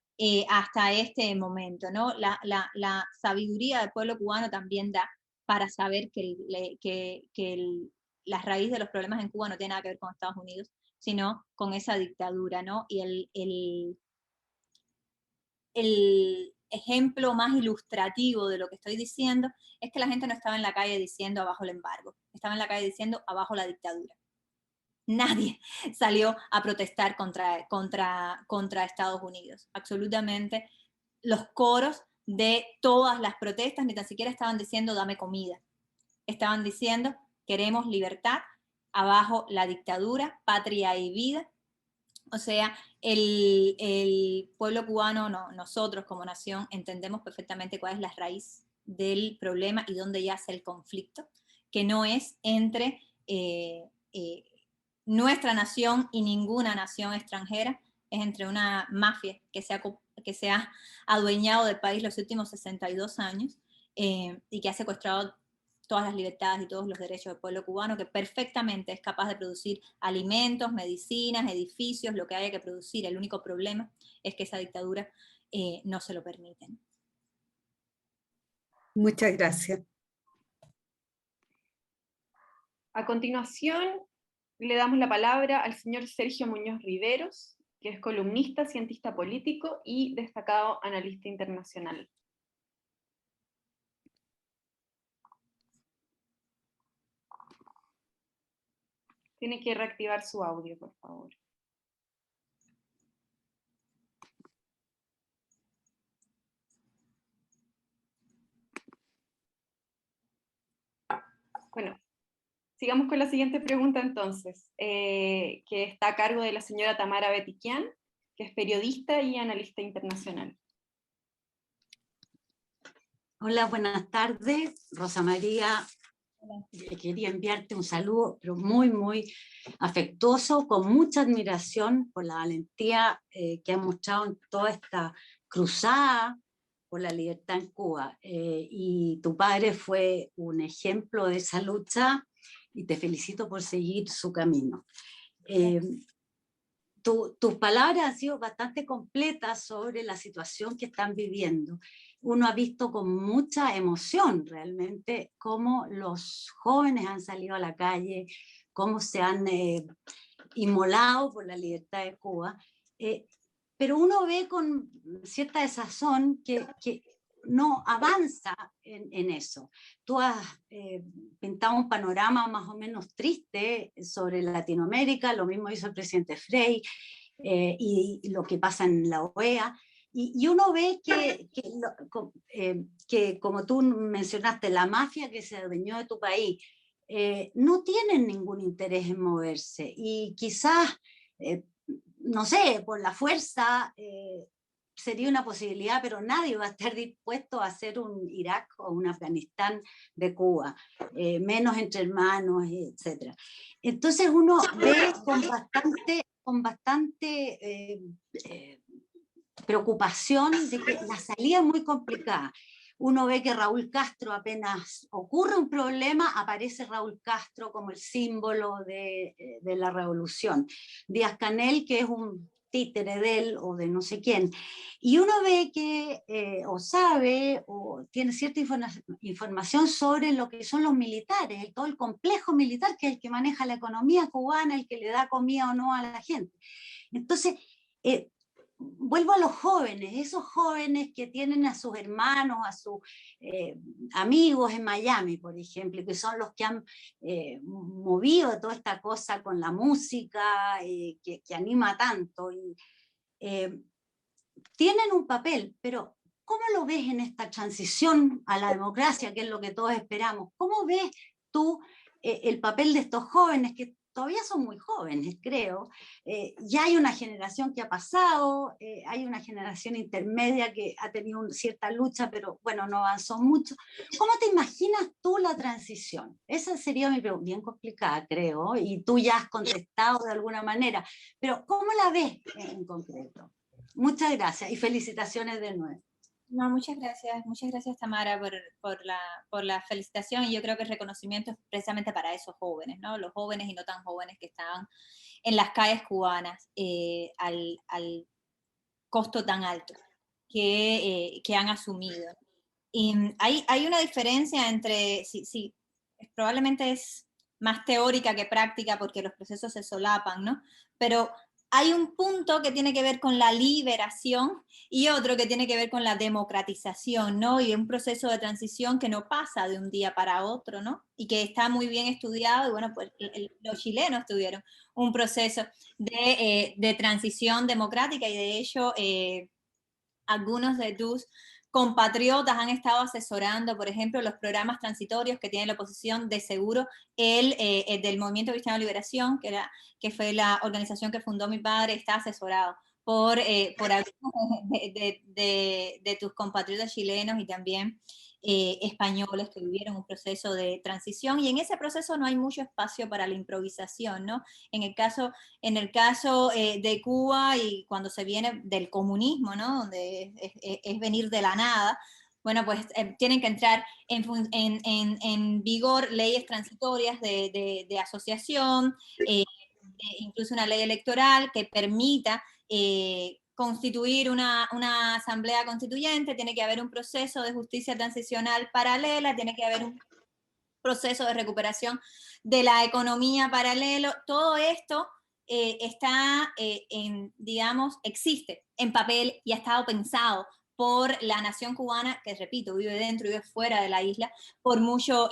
este momento, ¿no? La sabiduría del pueblo cubano también da para saber la raíz de los problemas en Cuba no tiene nada que ver con Estados Unidos, sino con esa dictadura, ¿no? Y el ejemplo más ilustrativo de lo que estoy diciendo es que la gente no estaba en la calle diciendo abajo el embargo, estaba en la calle diciendo abajo la dictadura. Nadie salió a protestar contra Estados Unidos. Absolutamente los coros de todas las protestas ni tan siquiera estaban diciendo dame comida. Estaban diciendo queremos libertad, abajo la dictadura, patria y vida. O sea, el pueblo cubano, nosotros como nación, entendemos perfectamente cuál es la raíz del problema y dónde yace el conflicto, que no es entre nuestra nación y ninguna nación extranjera, es entre una mafia que se ha adueñado del país los últimos 62 años y que ha secuestrado todas las libertades y todos los derechos del pueblo cubano, que perfectamente es capaz de producir alimentos, medicinas, edificios, lo que haya que producir. El único problema es que esa dictadura no se lo permite. Muchas gracias. A continuación, le damos la palabra al señor Sergio Muñoz Riveros, que es columnista, cientista político y destacado analista internacional. Tiene que reactivar su audio, por favor. Bueno, sigamos con la siguiente pregunta entonces, que está a cargo de la señora Tamara Betiquian, que es periodista y analista internacional. Hola, buenas tardes. Rosa María, quería enviarte un saludo, pero muy, muy afectuoso, con mucha admiración por la valentía que has mostrado en toda esta cruzada por la libertad en Cuba. Y tu padre fue un ejemplo de esa lucha y te felicito por seguir su camino. Tus palabras han sido bastante completas sobre la situación que están viviendo. Uno ha visto con mucha emoción realmente cómo los jóvenes han salido a la calle, cómo se han inmolado por la libertad de Cuba, pero uno ve con cierta desazón que no avanza en eso. Tú has pintado un panorama más o menos triste sobre Latinoamérica, lo mismo hizo el presidente Frei, y lo que pasa en la OEA, y uno ve que, como tú mencionaste, la mafia que se adueñó de tu país, no tienen ningún interés en moverse, y quizás, no sé, por la fuerza, sería una posibilidad, pero nadie va a estar dispuesto a hacer un Irak o un Afganistán de Cuba, menos entre hermanos, etc. Entonces uno ve con bastante preocupación de que la salida es muy complicada. Uno ve que Raúl Castro, apenas ocurre un problema, aparece Raúl Castro como el símbolo de la revolución. Díaz-Canel, que es un títere de él o de no sé quién, y uno ve que o sabe o tiene cierta información sobre lo que son los militares, todo el complejo militar, que es el que maneja la economía cubana, el que le da comida o no a la gente. Entonces, vuelvo a los jóvenes, esos jóvenes que tienen a sus hermanos, a sus amigos en Miami, por ejemplo, que son los que han movido toda esta cosa con la música, que anima tanto. Y, tienen un papel, pero ¿cómo lo ves en esta transición a la democracia, que es lo que todos esperamos? ¿Cómo ves tú el papel de estos jóvenes que todavía son muy jóvenes, creo? Ya hay una generación que ha pasado, hay una generación intermedia que ha tenido cierta lucha, pero bueno, no avanzó mucho. ¿Cómo te imaginas tú la transición? Esa sería mi pregunta, bien complicada, creo, y tú ya has contestado de alguna manera, pero ¿cómo la ves en concreto? Muchas gracias y felicitaciones de nuevo. No, muchas gracias Tamara por la felicitación, y yo creo que el reconocimiento es precisamente para esos jóvenes, ¿no? Los jóvenes y no tan jóvenes que estaban en las calles cubanas al costo tan alto que han asumido. Y hay una diferencia entre, sí, probablemente es más teórica que práctica porque los procesos se solapan, ¿no? Pero hay un punto que tiene que ver con la liberación y otro que tiene que ver con la democratización, ¿no? Y un proceso de transición que no pasa de un día para otro, ¿no? Y que está muy bien estudiado, y bueno, pues los chilenos tuvieron un proceso de transición democrática, y de hecho algunos de tus compatriotas han estado asesorando, por ejemplo, los programas transitorios que tiene la oposición. De seguro el del Movimiento Cristiano de Liberación, que fue la organización que fundó mi padre, está asesorado por algunos de tus compatriotas chilenos y también españoles que vivieron un proceso de transición, y en ese proceso no hay mucho espacio para la improvisación, ¿no? En el caso de Cuba, y cuando se viene del comunismo, ¿no? Donde es venir de la nada, bueno, pues tienen que entrar en vigor leyes transitorias de asociación, incluso una ley electoral que permita constituir una asamblea constituyente. Tiene que haber un proceso de justicia transicional paralela, tiene que haber un proceso de recuperación de la economía paralelo. Todo esto está digamos, existe en papel y ha estado pensado por la nación cubana, que repito, vive dentro y vive fuera de la isla por mucho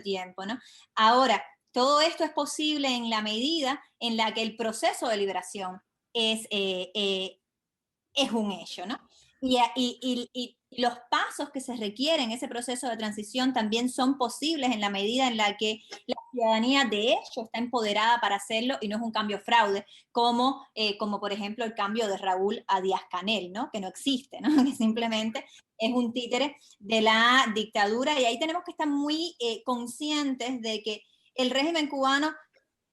tiempo, ¿no? Ahora, todo esto es posible en la medida en la que el proceso de liberación es un hecho, ¿no? Y los pasos que se requieren en ese proceso de transición también son posibles en la medida en la que la ciudadanía de hecho está empoderada para hacerlo, y no es un cambio fraude, como por ejemplo el cambio de Raúl a Díaz-Canel, ¿no? Que no existe, ¿no? Que simplemente es un títere de la dictadura, y ahí tenemos que estar muy conscientes de que el régimen cubano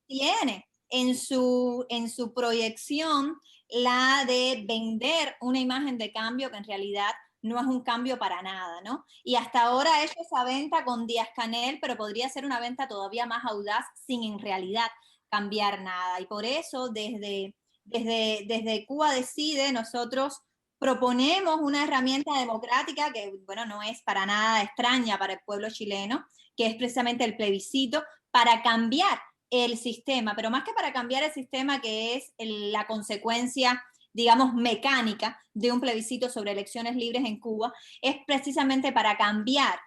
tiene en su proyección la de vender una imagen de cambio que en realidad no es un cambio para nada, ¿no? Y hasta ahora ha hecho esa venta con Díaz-Canel, pero podría ser una venta todavía más audaz sin en realidad cambiar nada. Y por eso desde Cuba Decide nosotros proponemos una herramienta democrática que, bueno, no es para nada extraña para el pueblo chileno, que es precisamente el plebiscito, para cambiar el sistema, pero más que para cambiar el sistema, que es la consecuencia, digamos, mecánica de un plebiscito sobre elecciones libres en Cuba, es precisamente para cambiar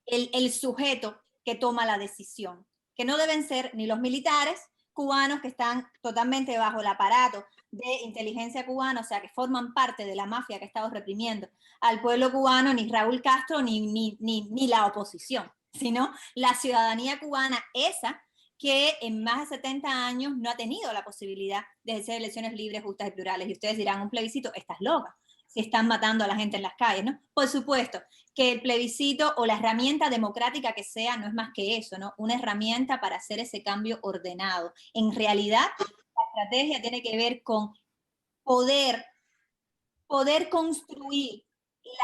el sujeto que toma la decisión, que no deben ser ni los militares cubanos, que están totalmente bajo el aparato de inteligencia cubana, o sea, que forman parte de la mafia que ha estado reprimiendo al pueblo cubano, ni Raúl Castro, ni la oposición, sino la ciudadanía cubana, esa que en más de 70 años no ha tenido la posibilidad de hacer elecciones libres, justas y plurales. Y ustedes dirán, un plebiscito, estás loca, si están matando a la gente en las calles, ¿no? Por supuesto que el plebiscito o la herramienta democrática que sea no es más que eso, ¿no? Una herramienta para hacer ese cambio ordenado. En realidad, la estrategia tiene que ver con poder construir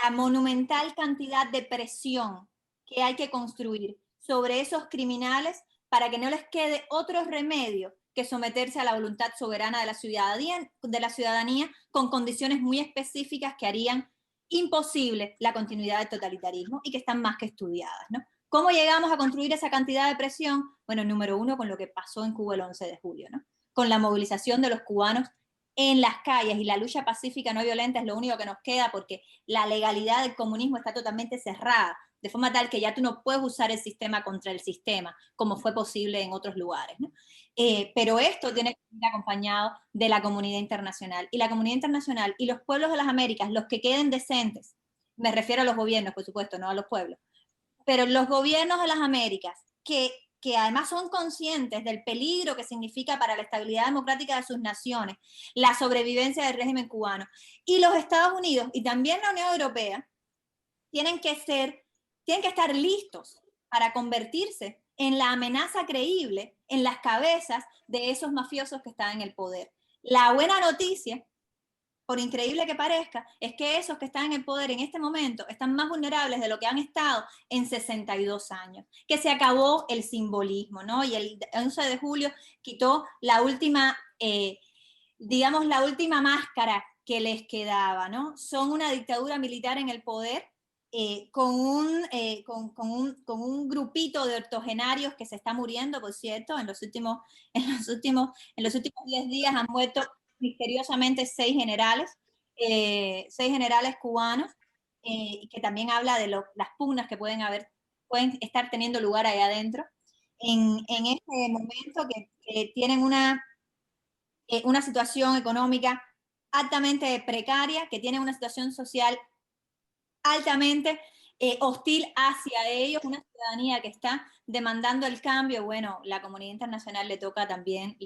la monumental cantidad de presión que hay que construir sobre esos criminales para que no les quede otro remedio que someterse a la voluntad soberana de la ciudadanía con condiciones muy específicas que harían imposible la continuidad del totalitarismo y que están más que estudiadas, ¿no? ¿Cómo llegamos a construir esa cantidad de presión? Bueno, número uno, con lo que pasó en Cuba el 11 de julio, ¿no? Con la movilización de los cubanos en las calles, y la lucha pacífica no violenta es lo único que nos queda, porque la legalidad del comunismo está totalmente cerrada, de forma tal que ya tú no puedes usar el sistema contra el sistema, como fue posible en otros lugares, ¿no? Pero esto tiene que ir acompañado de la comunidad internacional, y la comunidad internacional y los pueblos de las Américas, los que queden decentes, me refiero a los gobiernos, por supuesto, no a los pueblos, pero los gobiernos de las Américas que además son conscientes del peligro que significa para la estabilidad democrática de sus naciones la sobrevivencia del régimen cubano, y los Estados Unidos y también la Unión Europea tienen que estar listos para convertirse en la amenaza creíble en las cabezas de esos mafiosos que están en el poder. La buena noticia por increíble que parezca, es que esos que están en el poder en este momento están más vulnerables de lo que han estado en 62 años, que se acabó el simbolismo, ¿no? Y el 11 de julio quitó la última, digamos, la última máscara que les quedaba, ¿no? Son una dictadura militar en el poder, con un grupito de octogenarios que se está muriendo, por cierto. En los últimos 10 días han muerto misteriosamente 6 generales cubanos, que también habla de las pugnas que pueden estar teniendo lugar ahí adentro. En este momento que tienen una situación económica altamente precaria, que tienen una situación social altamente hostil hacia ellos, una ciudadanía que está demandando el cambio. Bueno, la comunidad internacional le toca también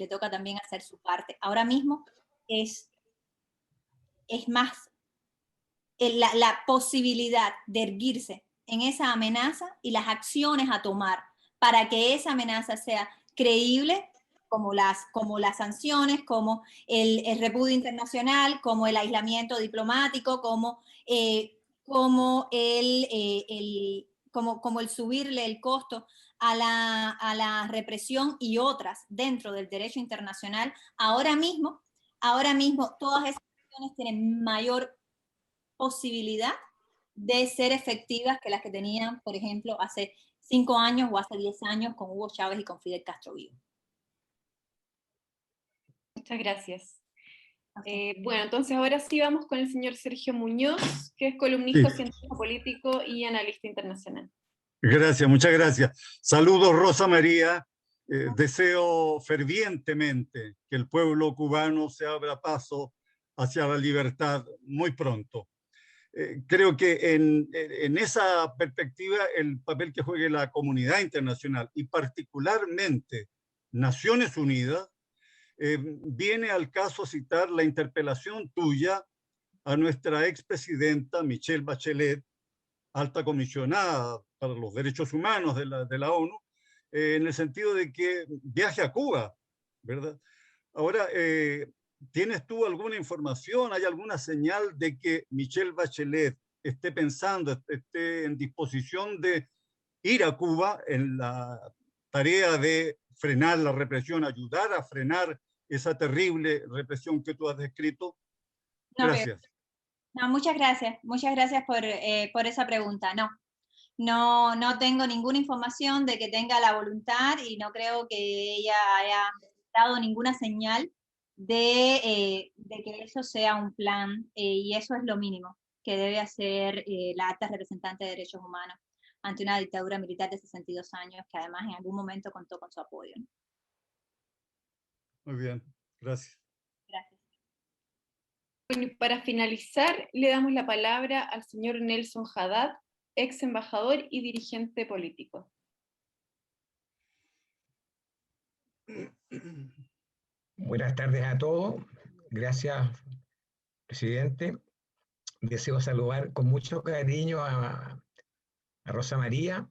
hacer su parte. Ahora mismo es más la posibilidad de erguirse en esa amenaza y las acciones a tomar para que esa amenaza sea creíble, como las sanciones, como el repudio internacional, como el aislamiento diplomático, como el subirle el costo a la represión y otras dentro del derecho internacional. Ahora mismo todas esas acciones tienen mayor posibilidad de ser efectivas que las que tenían, por ejemplo, hace 5 años o hace 10 años con Hugo Chávez y con Fidel Castro vivo. Muchas gracias. Okay. Bueno, entonces ahora sí vamos con el señor Sergio Muñoz, que es columnista, científico político y analista internacional. Gracias, muchas gracias. Saludos, Rosa María. Deseo fervientemente que el pueblo cubano se abra paso hacia la libertad muy pronto. Creo que en esa perspectiva el papel que juegue la comunidad internacional y particularmente Naciones Unidas, viene al caso citar la interpelación tuya a nuestra expresidenta Michelle Bachelet, alta comisionada para los derechos humanos de la ONU, en el sentido de que viaje a Cuba, ¿verdad? Ahora, ¿tienes tú alguna información, hay alguna señal de que Michelle Bachelet esté pensando, esté en disposición de ir a Cuba en la tarea de frenar la represión, ayudar a frenar esa terrible represión que tú has descrito? Gracias. No, muchas gracias por esa pregunta. No tengo ninguna información de que tenga la voluntad y no creo que ella haya dado ninguna señal de que eso sea un plan, y eso es lo mínimo que debe hacer la alta representante de derechos humanos ante una dictadura militar de 62 años que además en algún momento contó con su apoyo, ¿no? Muy bien, gracias. Gracias. Bueno, y para finalizar, le damos la palabra al señor Nelson Haddad, ex embajador y dirigente político. Buenas tardes a todos. Gracias, presidente. Deseo saludar con mucho cariño a Rosa María.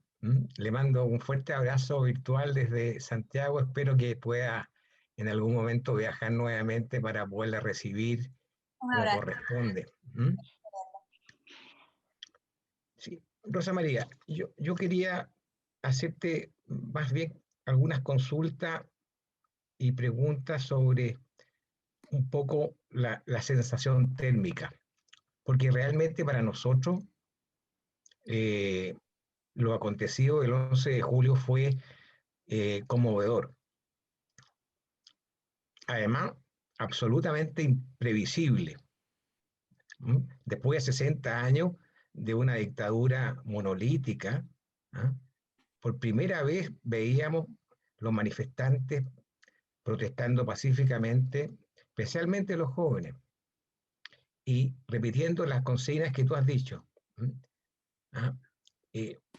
Le mando un fuerte abrazo virtual desde Santiago. Espero que pueda en algún momento viajar nuevamente para poderla recibir como corresponde. Sí, Rosa María, yo quería hacerte más bien algunas consultas y preguntas sobre un poco la sensación térmica, porque realmente para nosotros lo acontecido el 11 de julio fue conmovedor. Además, absolutamente imprevisible. Después de 60 años de una dictadura monolítica, por primera vez veíamos los manifestantes protestando pacíficamente, especialmente los jóvenes, y repitiendo las consignas que tú has dicho.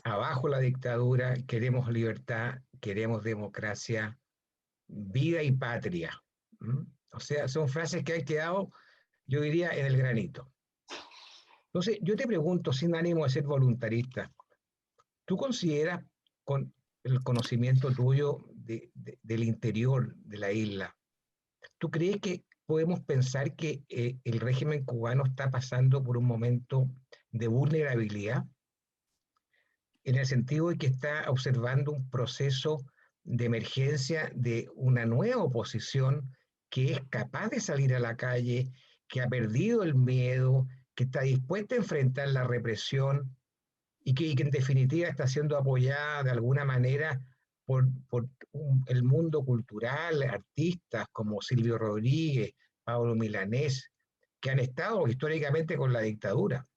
Abajo la dictadura, queremos libertad, queremos democracia, vida y patria. O sea, son frases que han quedado, yo diría, en el granito. Entonces, yo te pregunto, sin ánimo de ser voluntarista, ¿tú consideras, con el conocimiento tuyo del interior de la isla, ¿tú crees que podemos pensar que el régimen cubano está pasando por un momento de vulnerabilidad, en el sentido de que está observando un proceso de emergencia de una nueva oposición que es capaz de salir a la calle, que ha perdido el miedo, que está dispuesta a enfrentar la represión y que en definitiva está siendo apoyada de alguna manera por el mundo cultural, artistas como Silvio Rodríguez, Pablo Milanés, que han estado históricamente con la dictadura.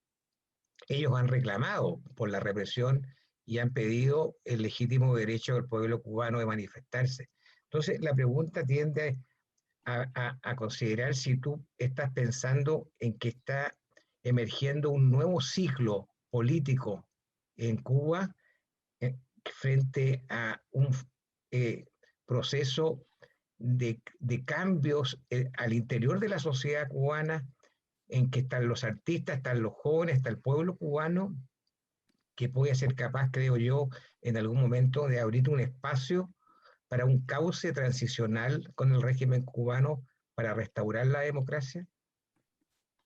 Ellos han reclamado por la represión y han pedido el legítimo derecho del pueblo cubano de manifestarse. Entonces, la pregunta tiende a considerar si tú estás pensando en que está emergiendo un nuevo ciclo político en Cuba frente a un proceso de cambios al interior de la sociedad cubana, en que están los artistas, están los jóvenes, está el pueblo cubano, que puede ser capaz, creo yo, en algún momento de abrir un espacio para un cauce transicional con el régimen cubano para restaurar la democracia?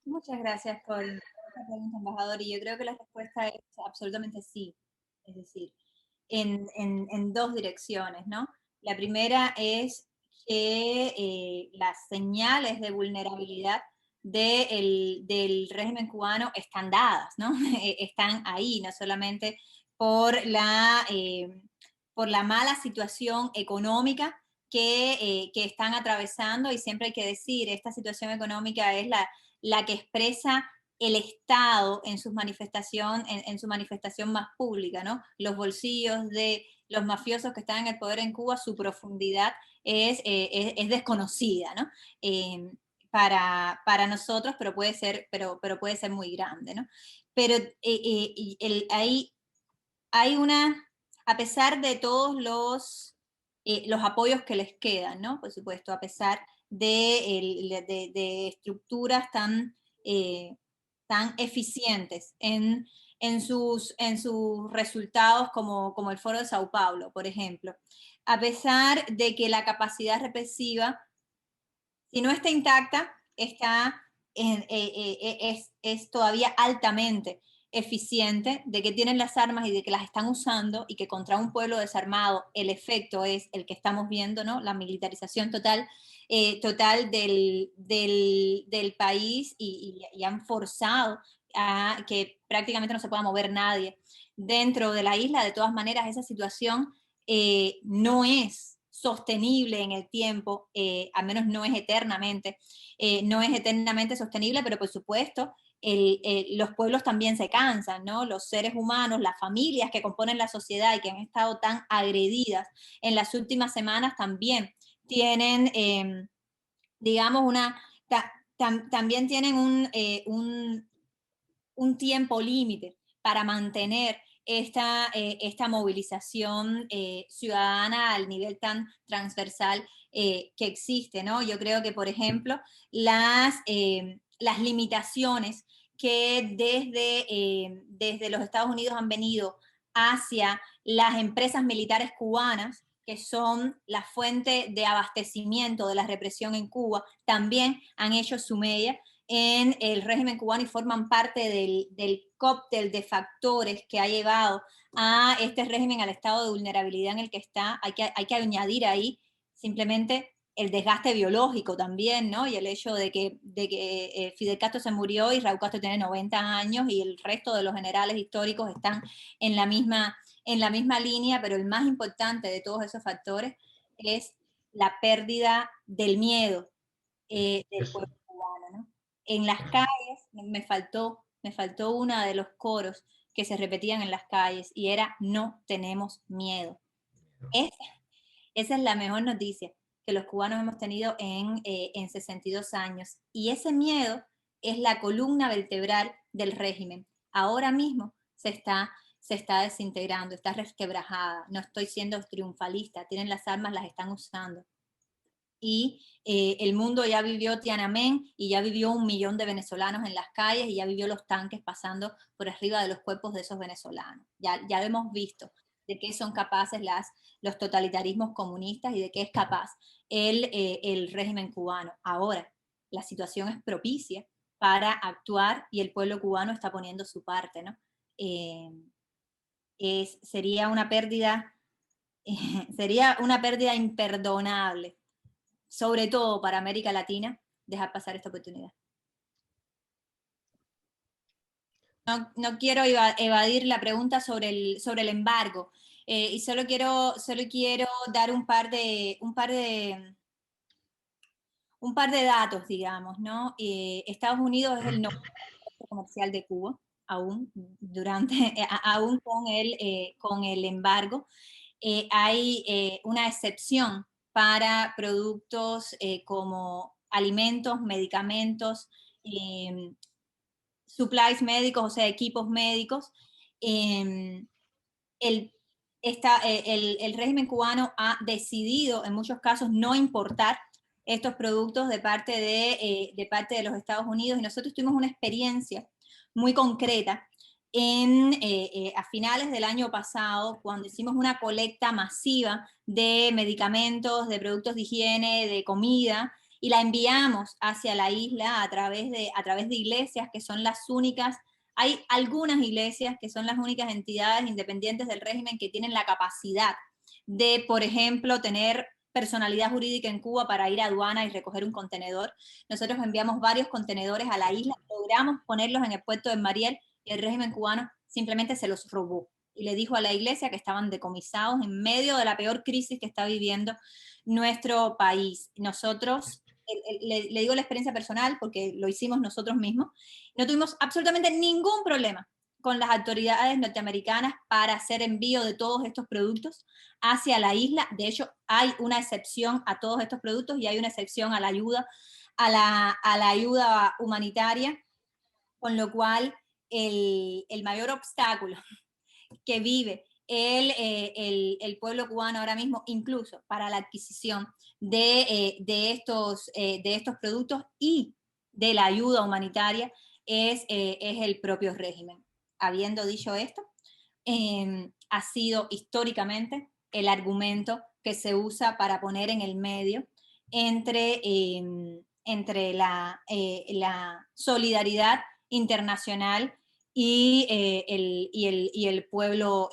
Muchas gracias por esta pregunta, embajador, y yo creo que la respuesta es absolutamente sí, es decir, en dos direcciones, ¿no? La primera es que las señales de vulnerabilidad del régimen cubano están dadas, ¿no? Están ahí, no solamente por la mala situación económica que están atravesando, y siempre hay que decir, esta situación económica es la que expresa el Estado en su manifestación más pública, ¿no? Los bolsillos de los mafiosos que están en el poder en Cuba, su profundidad es desconocida, ¿no? Para nosotros, pero puede ser muy grande, ¿no? Pero hay a pesar de todos los apoyos que les quedan, ¿no? Por supuesto, a pesar de estructuras tan eficientes en sus resultados como el Foro de Sao Paulo, por ejemplo. A pesar de que la capacidad represiva, si no está intacta, es todavía altamente eficiente, de que tienen las armas y de que las están usando, y que contra un pueblo desarmado el efecto es el que estamos viendo, ¿no? La militarización total del país, y han forzado a que prácticamente no se pueda mover nadie dentro de la isla. De todas maneras, esa situación no es sostenible en el tiempo, al menos no es eternamente sostenible, pero por supuesto los pueblos también se cansan, ¿no? Los seres humanos, las familias que componen la sociedad y que han estado tan agredidas en las últimas semanas también tienen, digamos, también tienen un tiempo límite para mantener esta movilización ciudadana al nivel tan transversal que existe, ¿no? Yo creo que, por ejemplo, las limitaciones que desde los Estados Unidos han venido hacia las empresas militares cubanas, que son la fuente de abastecimiento de la represión en Cuba, también han hecho su mella en el régimen cubano y forman parte del cóctel de factores que ha llevado a este régimen al estado de vulnerabilidad en el que está. Hay que añadir ahí simplemente el desgaste biológico también, ¿no? Y el hecho de que Fidel Castro se murió y Raúl Castro tiene 90 años y el resto de los generales históricos están en la misma línea, pero el más importante de todos esos factores es la pérdida del miedo del pueblo cubano, ¿no? En las calles, me faltó uno de los coros que se repetían en las calles, y era: no tenemos miedo. Esa es la mejor noticia que los cubanos hemos tenido en 62 años. Y ese miedo es la columna vertebral del régimen. Ahora mismo se está desintegrando, está resquebrajada. No estoy siendo triunfalista, tienen las armas, las están usando. Y el mundo ya vivió Tiananmen, y ya vivió 1 millón de venezolanos en las calles, y ya vivió los tanques pasando por arriba de los cuerpos de esos venezolanos. Ya lo hemos visto, de qué son capaces los totalitarismos comunistas y de qué es capaz el régimen cubano. Ahora, la situación es propicia para actuar y el pueblo cubano está poniendo su parte, ¿no? Sería una pérdida imperdonable, sobre todo para América Latina, dejar pasar esta oportunidad. No quiero evadir la pregunta sobre el embargo, y solo quiero dar un par de datos, digamos, ¿no? Estados Unidos es el noveno comercial de Cuba, aún con el embargo. Hay una excepción para productos como alimentos, medicamentos, supplies médicos, o sea, equipos médicos. El régimen cubano ha decidido en muchos casos no importar estos productos de parte de los Estados Unidos, y nosotros tuvimos una experiencia muy concreta a finales del año pasado, cuando hicimos una colecta masiva de medicamentos, de productos de higiene, de comida, y la enviamos hacia la isla a través de iglesias que son las únicas. Hay algunas iglesias que son las únicas entidades independientes del régimen que tienen la capacidad de, por ejemplo, tener personalidad jurídica en Cuba para ir a aduana y recoger un contenedor. Nosotros enviamos varios contenedores a la isla, logramos ponerlos en el puerto de Mariel, y el régimen cubano simplemente se los robó. Y le dijo a la iglesia que estaban decomisados en medio de la peor crisis que está viviendo nuestro país. Nosotros, le digo la experiencia personal porque lo hicimos nosotros mismos, no tuvimos absolutamente ningún problema con las autoridades norteamericanas para hacer envío de todos estos productos hacia la isla. De hecho, hay una excepción a todos estos productos y hay una excepción a la ayuda, a la ayuda humanitaria, con lo cual el mayor obstáculo que vive el pueblo cubano ahora mismo, incluso para la adquisición de estos productos y de la ayuda humanitaria, es el propio régimen. Habiendo dicho esto, ha sido históricamente el argumento que se usa para poner en el medio entre la solidaridad internacional y el pueblo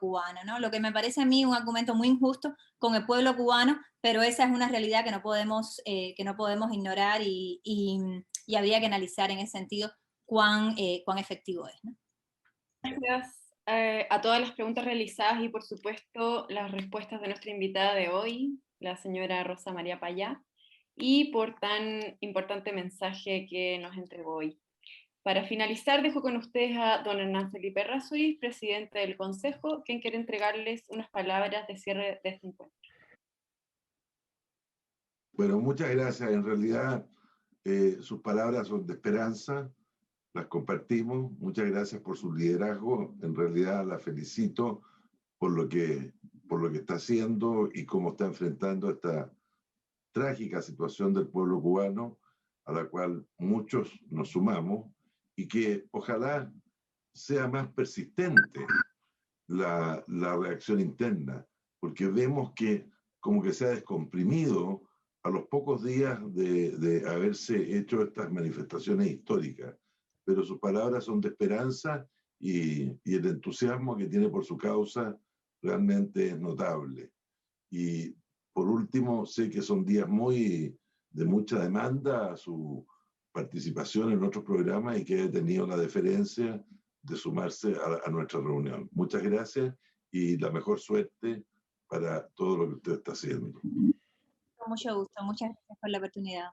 cubano, ¿no? Lo que me parece a mí un argumento muy injusto con el pueblo cubano, pero esa es una realidad que no podemos ignorar, y habría que analizar en ese sentido cuán efectivo es, ¿no? Gracias a todas las preguntas realizadas y, por supuesto, las respuestas de nuestra invitada de hoy, la señora Rosa María Payá, y por tan importante mensaje que nos entregó hoy. Para finalizar, dejo con ustedes a don Hernán Felipe Errázuriz, presidente del Consejo, quien quiere entregarles unas palabras de cierre de este encuentro. Bueno, muchas gracias. En realidad, sus palabras son de esperanza, las compartimos. Muchas gracias por su liderazgo. En realidad, la felicito por lo que está haciendo y cómo está enfrentando esta trágica situación del pueblo cubano, a la cual muchos nos sumamos, y que ojalá sea más persistente la reacción interna, porque vemos que como que se ha descomprimido a los pocos días de haberse hecho estas manifestaciones históricas, pero sus palabras son de esperanza, y el entusiasmo que tiene por su causa realmente es notable. Y por último, sé que son días de mucha demanda a su participación en otros programas y que he tenido la deferencia de sumarse a nuestra reunión. Muchas gracias y la mejor suerte para todo lo que usted está haciendo. Con mucho gusto. Muchas gracias por la oportunidad.